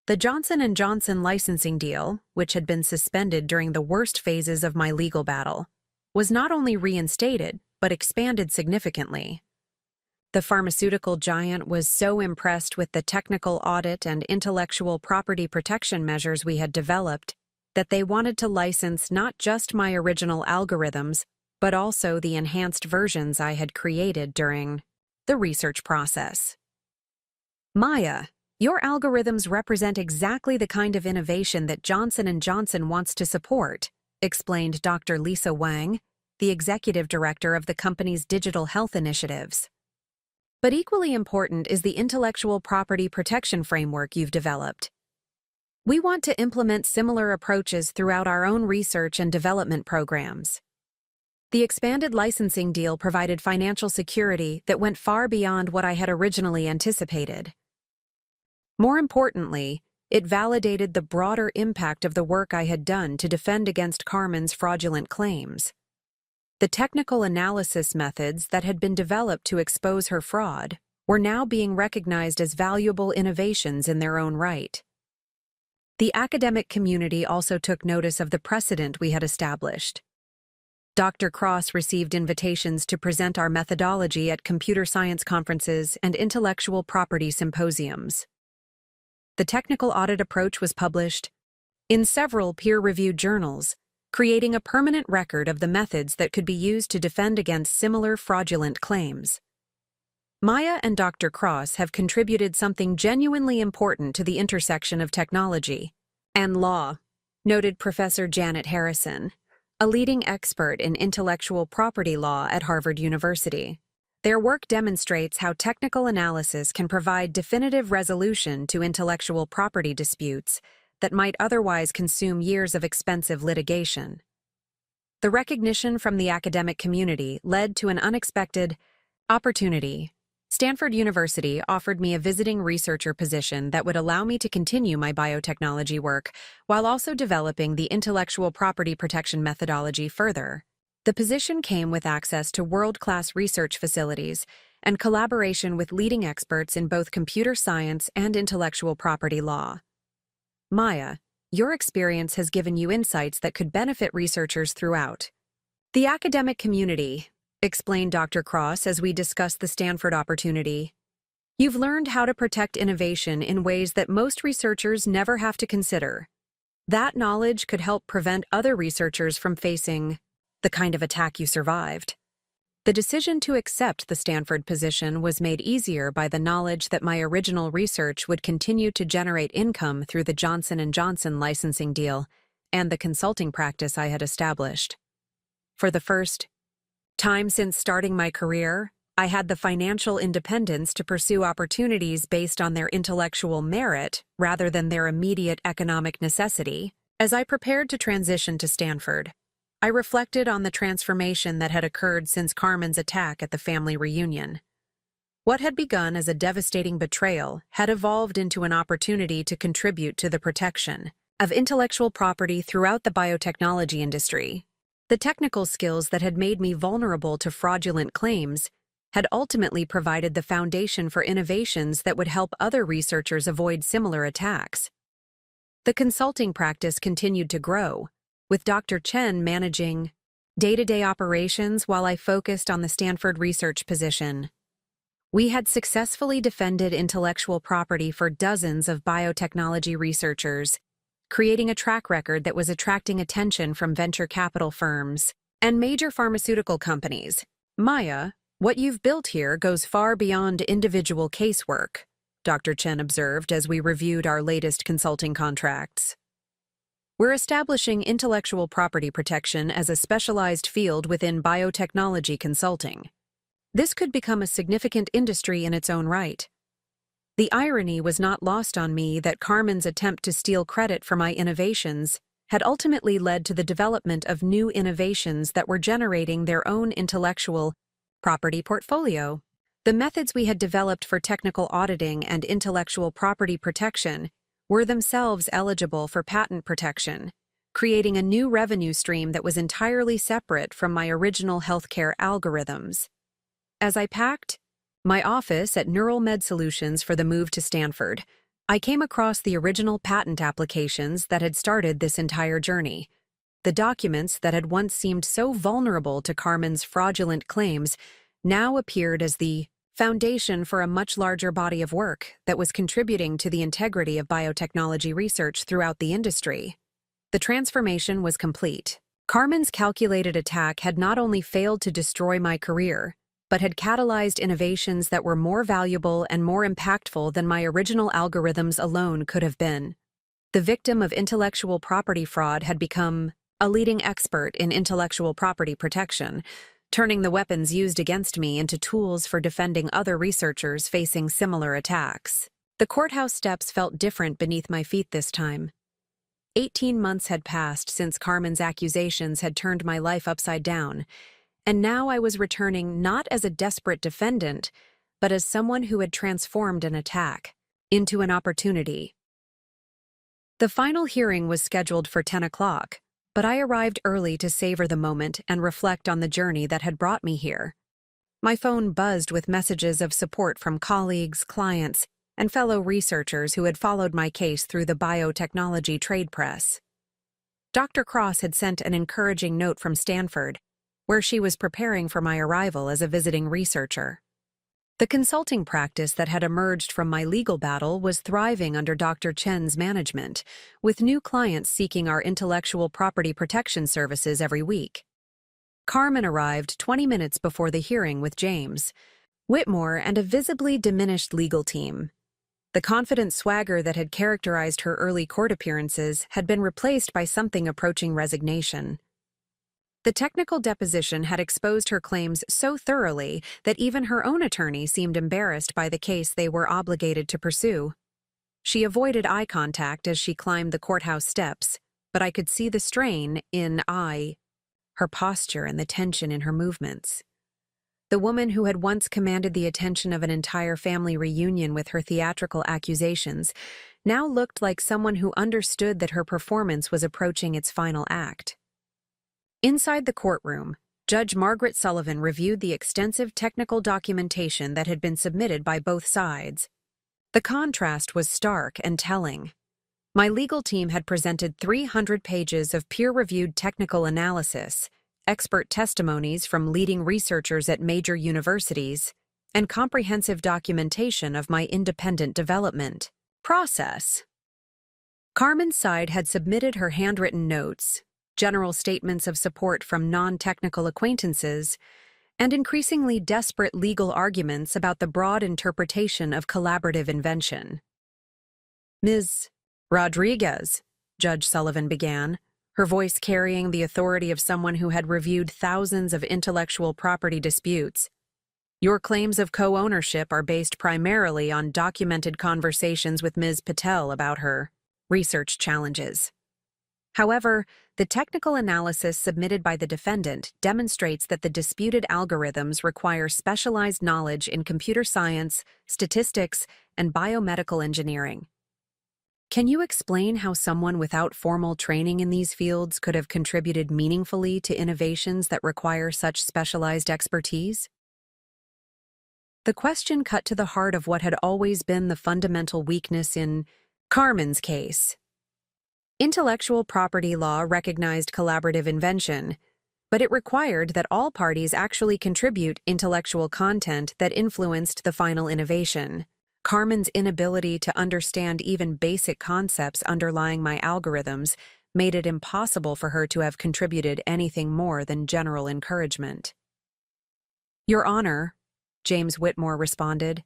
The Johnson & Johnson licensing deal, which had been suspended during the worst phases of my legal battle, was not only reinstated, but expanded significantly. The pharmaceutical giant was so impressed with the technical audit and intellectual property protection measures we had developed that they wanted to license not just my original algorithms, but also the enhanced versions I had created during the research process. Maya, your algorithms represent exactly the kind of innovation that Johnson & Johnson wants to support, explained Dr. Lisa Wang, the executive director of the company's digital health initiatives. But equally important is the intellectual property protection framework you've developed. We want to implement similar approaches throughout our own research and development programs. The expanded licensing deal provided financial security that went far beyond what I had originally anticipated. More importantly, it validated the broader impact of the work I had done to defend against Carmen's fraudulent claims. The technical analysis methods that had been developed to expose her fraud were now being recognized as valuable innovations in their own right. The academic community also took notice of the precedent we had established. Dr. Cross received invitations to present our methodology at computer science conferences and intellectual property symposiums. The technical audit approach was published in several peer-reviewed journals, creating a permanent record of the methods that could be used to defend against similar fraudulent claims. Maya and Dr. Cross have contributed something genuinely important to the intersection of technology and law, noted Professor Janet Harrison, a leading expert in intellectual property law at Harvard University. Their work demonstrates how technical analysis can provide definitive resolution to intellectual property disputes that might otherwise consume years of expensive litigation. The recognition from the academic community led to an unexpected opportunity. Stanford University offered me a visiting researcher position that would allow me to continue my biotechnology work while also developing the intellectual property protection methodology further. The position came with access to world-class research facilities and collaboration with leading experts in both computer science and intellectual property law. Maya, your experience has given you insights that could benefit researchers throughout the academic community, explained Dr. Cross as we discussed the Stanford opportunity. You've learned how to protect innovation in ways that most researchers never have to consider. That knowledge could help prevent other researchers from facing the kind of attack you survived. The decision to accept the Stanford position was made easier by the knowledge that my original research would continue to generate income through the Johnson & Johnson licensing deal and the consulting practice I had established. For the first time since starting my career, I had the financial independence to pursue opportunities based on their intellectual merit rather than their immediate economic necessity. As I prepared to transition to Stanford, I reflected on the transformation that had occurred since Carmen's attack at the family reunion. What had begun as a devastating betrayal had evolved into an opportunity to contribute to the protection of intellectual property throughout the biotechnology industry. The technical skills that had made me vulnerable to fraudulent claims had ultimately provided the foundation for innovations that would help other researchers avoid similar attacks. The consulting practice continued to grow, with Dr. Chen managing day-to-day operations while I focused on the Stanford research position. We had successfully defended intellectual property for dozens of biotechnology researchers, creating a track record that was attracting attention from venture capital firms and major pharmaceutical companies. Maya, what you've built here goes far beyond individual casework, Dr. Chen observed as we reviewed our latest consulting contracts. We're establishing intellectual property protection as a specialized field within biotechnology consulting. This could become a significant industry in its own right. The irony was not lost on me that Carmen's attempt to steal credit for my innovations had ultimately led to the development of new innovations that were generating their own intellectual property portfolio. The methods we had developed for technical auditing and intellectual property protection were themselves eligible for patent protection, creating a new revenue stream that was entirely separate from my original healthcare algorithms. As I packed my office at Neural Med Solutions for the move to Stanford, I came across the original patent applications that had started this entire journey. The documents that had once seemed so vulnerable to Carmen's fraudulent claims now appeared as the foundation for a much larger body of work that was contributing to the integrity of biotechnology research throughout the industry. The transformation was complete. Carmen's calculated attack had not only failed to destroy my career, but had catalyzed innovations that were more valuable and more impactful than my original algorithms alone could have been. The victim of intellectual property fraud had become a leading expert in intellectual property protection, turning the weapons used against me into tools for defending other researchers facing similar attacks. The courthouse steps felt different beneath my feet this time. 18 months had passed since Carmen's accusations had turned my life upside down, and now I was returning not as a desperate defendant, but as someone who had transformed an attack into an opportunity. The final hearing was scheduled for 10 o'clock, but I arrived early to savor the moment and reflect on the journey that had brought me here. My phone buzzed with messages of support from colleagues, clients, and fellow researchers who had followed my case through the biotechnology trade press. Dr. Cross had sent an encouraging note from Stanford, where she was preparing for my arrival as a visiting researcher. The consulting practice that had emerged from my legal battle was thriving under Dr. Chen's management, with new clients seeking our intellectual property protection services every week. Carmen arrived 20 minutes before the hearing with James Whitmore and a visibly diminished legal team. The confident swagger that had characterized her early court appearances had been replaced by something approaching resignation. The technical deposition had exposed her claims so thoroughly that even her own attorney seemed embarrassed by the case they were obligated to pursue. She avoided eye contact as she climbed the courthouse steps, but I could see the strain in her posture and the tension in her movements. The woman who had once commanded the attention of an entire family reunion with her theatrical accusations now looked like someone who understood that her performance was approaching its final act. Inside the courtroom, Judge Margaret Sullivan reviewed the extensive technical documentation that had been submitted by both sides. The contrast was stark and telling. My legal team had presented 300 pages of peer-reviewed technical analysis, expert testimonies from leading researchers at major universities, and comprehensive documentation of my independent development process. Carmen's side had submitted her handwritten notes, general statements of support from non-technical acquaintances, and increasingly desperate legal arguments about the broad interpretation of collaborative invention. "Ms. Rodriguez," Judge Sullivan began, her voice carrying the authority of someone who had reviewed thousands of intellectual property disputes. "Your claims of co-ownership are based primarily on documented conversations with Ms. Patel about her research challenges. However, the technical analysis submitted by the defendant demonstrates that the disputed algorithms require specialized knowledge in computer science, statistics, and biomedical engineering. Can you explain how someone without formal training in these fields could have contributed meaningfully to innovations that require such specialized expertise?" The question cut to the heart of what had always been the fundamental weakness in Carmen's case. Intellectual property law recognized collaborative invention, but it required that all parties actually contribute intellectual content that influenced the final innovation. Carmen's inability to understand even basic concepts underlying my algorithms made it impossible for her to have contributed anything more than general encouragement. "Your Honor," James Whitmore responded,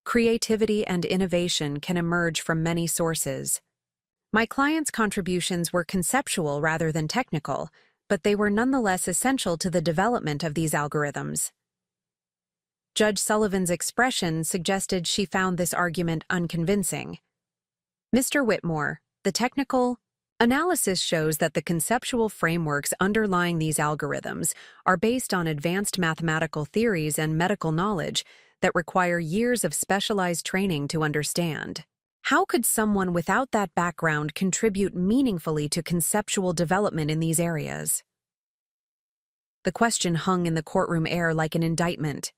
"creativity and innovation can emerge from many sources. My client's contributions were conceptual rather than technical, but they were nonetheless essential to the development of these algorithms." Judge Sullivan's expression suggested she found this argument unconvincing. "Mr. Whitmore, the technical analysis shows that the conceptual frameworks underlying these algorithms are based on advanced mathematical theories and medical knowledge that require years of specialized training to understand. How could someone without that background contribute meaningfully to conceptual development in these areas?" The question hung in the courtroom air like an indictment.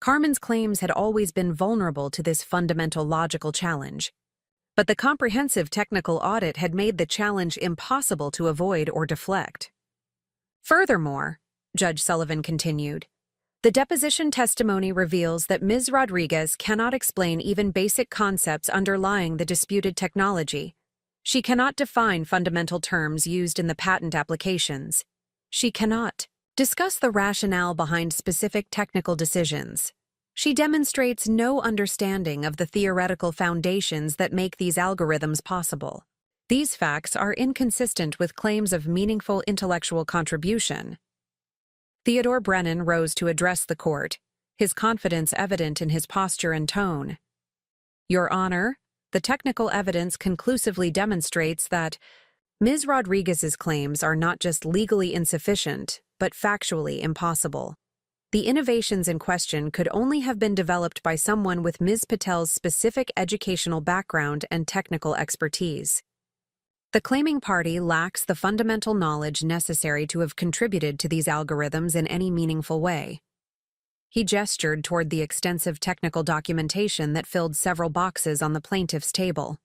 Carmen's claims had always been vulnerable to this fundamental logical challenge, but the comprehensive technical audit had made the challenge impossible to avoid or deflect. "Furthermore," Judge Sullivan continued, "the deposition testimony reveals that Ms. Rodriguez cannot explain even basic concepts underlying the disputed technology. She cannot define fundamental terms used in the patent applications. She cannot discuss the rationale behind specific technical decisions. She demonstrates no understanding of the theoretical foundations that make these algorithms possible. These facts are inconsistent with claims of meaningful intellectual contribution." Theodore Brennan rose to address the court, his confidence evident in his posture and tone. Your Honor, the technical evidence conclusively demonstrates that Ms. Rodriguez's claims are not just legally insufficient, but factually impossible. The innovations in question could only have been developed by someone with Ms. Patel's specific educational background and technical expertise. The claiming party lacks the fundamental knowledge necessary to have contributed to these algorithms in any meaningful way. He gestured toward the extensive technical documentation that filled several boxes on the plaintiff's table.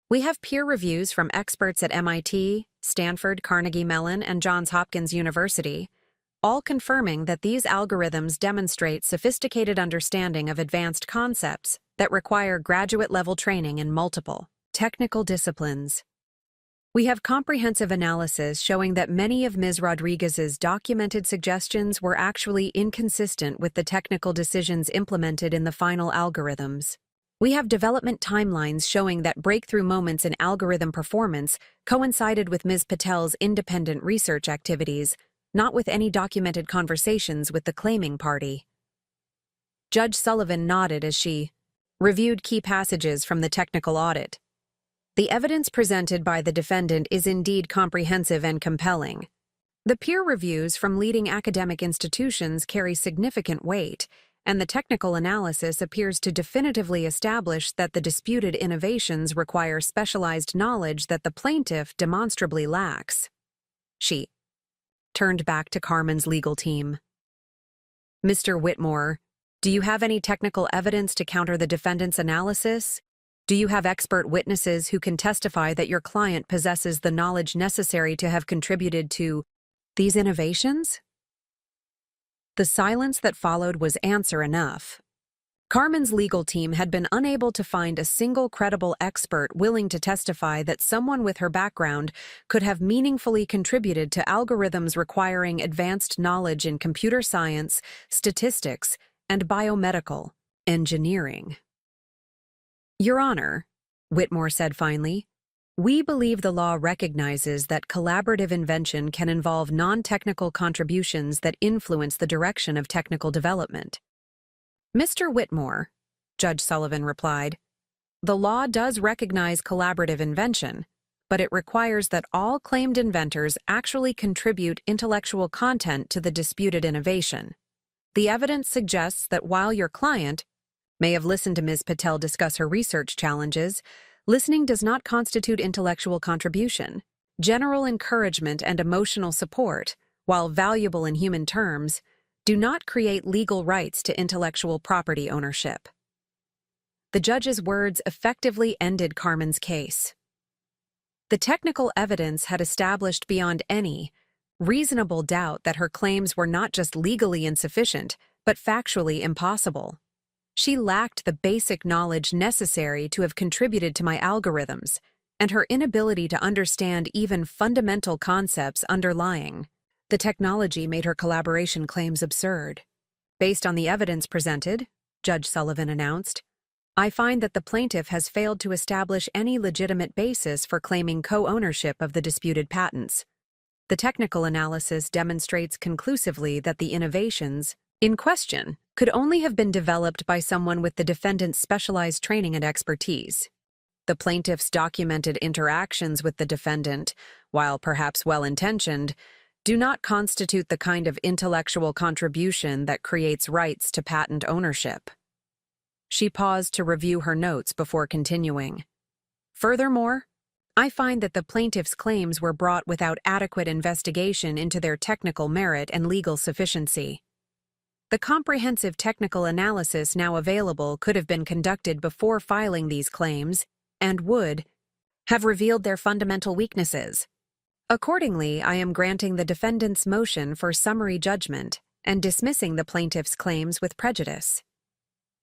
We have peer reviews from experts at MIT, Stanford, Carnegie Mellon, and Johns Hopkins University, all confirming that these algorithms demonstrate sophisticated understanding of advanced concepts that require graduate-level training in multiple technical disciplines. We have comprehensive analysis showing that many of Ms. Rodriguez's documented suggestions were actually inconsistent with the technical decisions implemented in the final algorithms. We have development timelines showing that breakthrough moments in algorithm performance coincided with Ms. Patel's independent research activities, not with any documented conversations with the claiming party. Judge Sullivan nodded as she reviewed key passages from the technical audit. The evidence presented by the defendant is indeed comprehensive and compelling. The peer reviews from leading academic institutions carry significant weight, and the technical analysis appears to definitively establish that the disputed innovations require specialized knowledge that the plaintiff demonstrably lacks. She turned back to Carmen's legal team. Mr. Whitmore, do you have any technical evidence to counter the defendant's analysis? Do you have expert witnesses who can testify that your client possesses the knowledge necessary to have contributed to these innovations? The silence that followed was answer enough. Carmen's legal team had been unable to find a single credible expert willing to testify that someone with her background could have meaningfully contributed to algorithms requiring advanced knowledge in computer science, statistics, and biomedical engineering. Your Honor, Whitmore said finally, we believe the law recognizes that collaborative invention can involve non-technical contributions that influence the direction of technical development. Mr. Whitmore, Judge Sullivan replied, the law does recognize collaborative invention, but it requires that all claimed inventors actually contribute intellectual content to the disputed innovation. The evidence suggests that while your client may have listened to Ms. Patel discuss her research challenges, listening does not constitute intellectual contribution. General encouragement and emotional support, while valuable in human terms, do not create legal rights to intellectual property ownership. The judge's words effectively ended Carmen's case. The technical evidence had established beyond any reasonable doubt that her claims were not just legally insufficient, but factually impossible. She lacked the basic knowledge necessary to have contributed to my algorithms, and her inability to understand even fundamental concepts underlying the technology made her collaboration claims absurd. Based on the evidence presented, Judge Sullivan announced, I find that the plaintiff has failed to establish any legitimate basis for claiming co-ownership of the disputed patents. The technical analysis demonstrates conclusively that the innovations in question could only have been developed by someone with the defendant's specialized training and expertise. The plaintiff's documented interactions with the defendant, while perhaps well-intentioned, do not constitute the kind of intellectual contribution that creates rights to patent ownership. She paused to review her notes before continuing. Furthermore, I find that the plaintiff's claims were brought without adequate investigation into their technical merit and legal sufficiency. The comprehensive technical analysis now available could have been conducted before filing these claims and would have revealed their fundamental weaknesses. Accordingly, I am granting the defendant's motion for summary judgment and dismissing the plaintiff's claims with prejudice.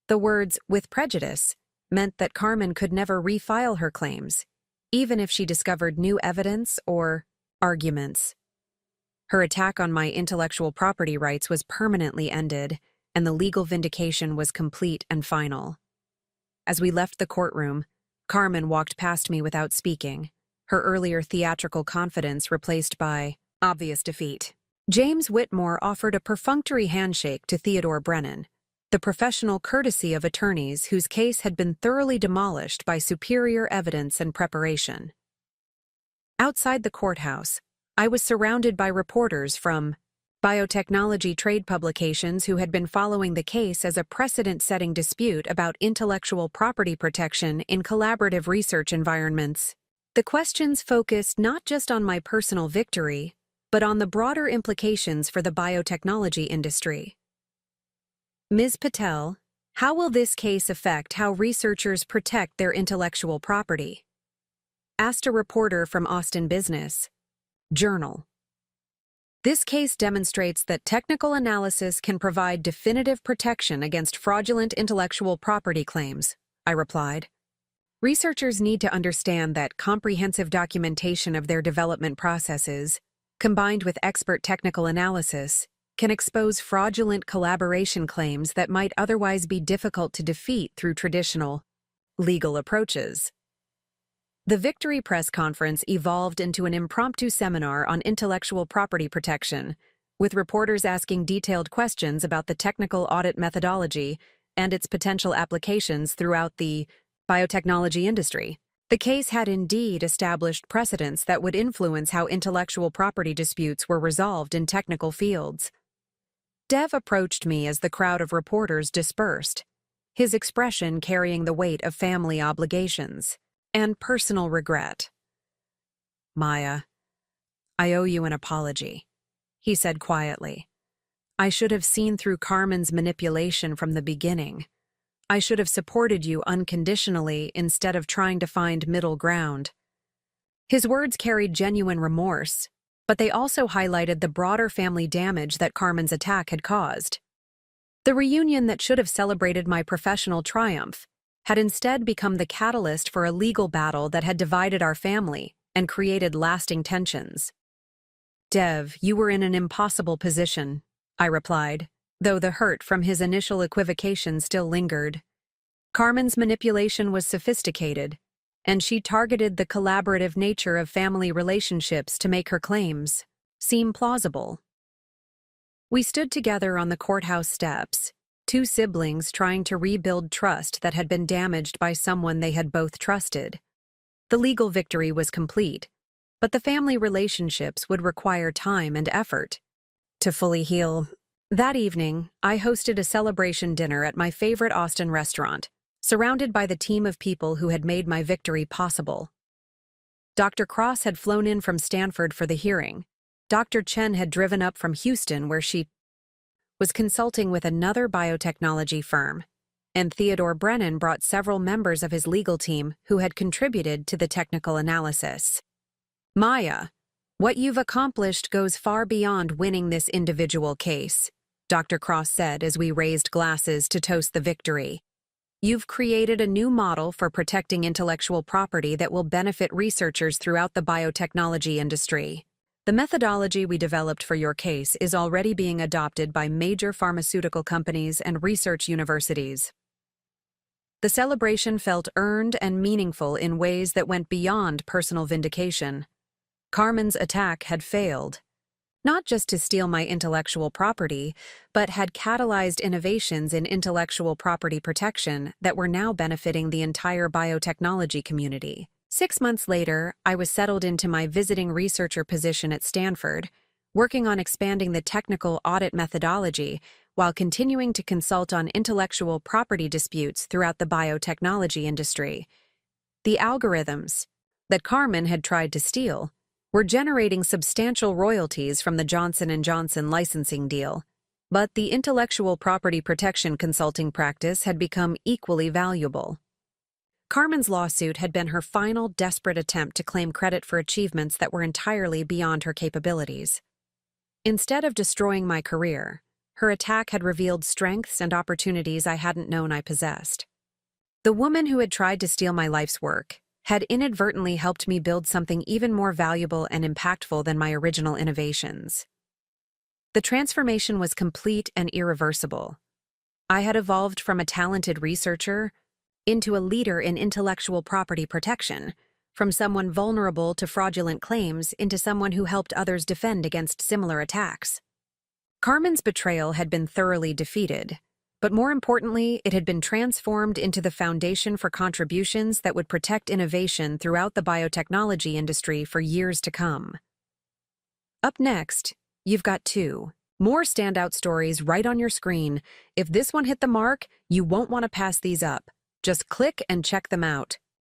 The words "with prejudice" meant that Carmen could never refile her claims, even if she discovered new evidence or arguments. Her attack on my intellectual property rights was permanently ended, and the legal vindication was complete and final. As we left the courtroom, Carmen walked past me without speaking, her earlier theatrical confidence replaced by obvious defeat. James Whitmore offered a perfunctory handshake to Theodore Brennan, the professional courtesy of attorneys whose case had been thoroughly demolished by superior evidence and preparation. Outside the courthouse, I was surrounded by reporters from biotechnology trade publications who had been following the case as a precedent-setting dispute about intellectual property protection in collaborative research environments. The questions focused not just on my personal victory, but on the broader implications for the biotechnology industry. Ms. Patel, how will this case affect how researchers protect their intellectual property? Asked a reporter from Austin Business Journal. This case demonstrates that technical analysis can provide definitive protection against fraudulent intellectual property claims, I replied. Researchers need to understand that comprehensive documentation of their development processes, combined with expert technical analysis, can expose fraudulent collaboration claims that might otherwise be difficult to defeat through traditional legal approaches. The Victory press conference evolved into an impromptu seminar on intellectual property protection, with reporters asking detailed questions about the technical audit methodology and its potential applications throughout the biotechnology industry. The case had indeed established precedents that would influence how intellectual property disputes were resolved in technical fields. Dev approached me as the crowd of reporters dispersed, his expression carrying the weight of family obligations and personal regret. "Maya, I owe you an apology," he said quietly. "I should have seen through Carmen's manipulation from the beginning. I should have supported you unconditionally instead of trying to find middle ground." His words carried genuine remorse, but they also highlighted the broader family damage that Carmen's attack had caused. The reunion that should have celebrated my professional triumph had instead become the catalyst for a legal battle that had divided our family and created lasting tensions. "Dev, you were in an impossible position," I replied, though the hurt from his initial equivocation still lingered. Carmen's manipulation was sophisticated, and she targeted the collaborative nature of family relationships to make her claims seem plausible. We stood together on the courthouse steps, two siblings trying to rebuild trust that had been damaged by someone they had both trusted. The legal victory was complete, but the family relationships would require time and effort to fully heal. That evening, I hosted a celebration dinner at my favorite Austin restaurant, surrounded by the team of people who had made my victory possible. Dr. Cross had flown in from Stanford for the hearing. Dr. Chen had driven up from Houston, where she was consulting with another biotechnology firm, and Theodore Brennan brought several members of his legal team who had contributed to the technical analysis. "Maya, what you've accomplished goes far beyond winning this individual case," Dr. Cross said as we raised glasses to toast the victory. "You've created a new model for protecting intellectual property that will benefit researchers throughout the biotechnology industry. The methodology we developed for your case is already being adopted by major pharmaceutical companies and research universities." The celebration felt earned and meaningful in ways that went beyond personal vindication. Carmen's attack had failed, not just to steal my intellectual property, but had catalyzed innovations in intellectual property protection that were now benefiting the entire biotechnology community. 6 months later, I was settled into my visiting researcher position at Stanford, working on expanding the technical audit methodology while continuing to consult on intellectual property disputes throughout the biotechnology industry. The algorithms that Carmen had tried to steal were generating substantial royalties from the Johnson & Johnson licensing deal, but the intellectual property protection consulting practice had become equally valuable. Carmen's lawsuit had been her final desperate attempt to claim credit for achievements that were entirely beyond her capabilities. Instead of destroying my career, her attack had revealed strengths and opportunities I hadn't known I possessed. The woman who had tried to steal my life's work had inadvertently helped me build something even more valuable and impactful than my original innovations. The transformation was complete and irreversible. I had evolved from a talented researcher into a leader in intellectual property protection, from someone vulnerable to fraudulent claims into someone who helped others defend against similar attacks. Carmen's betrayal had been thoroughly defeated, but more importantly, it had been transformed into the foundation for contributions that would protect innovation throughout the biotechnology industry for years to come. Up next, you've got two more standout stories right on your screen. If this one hit the mark, you won't want to pass these up. Just click and check them out.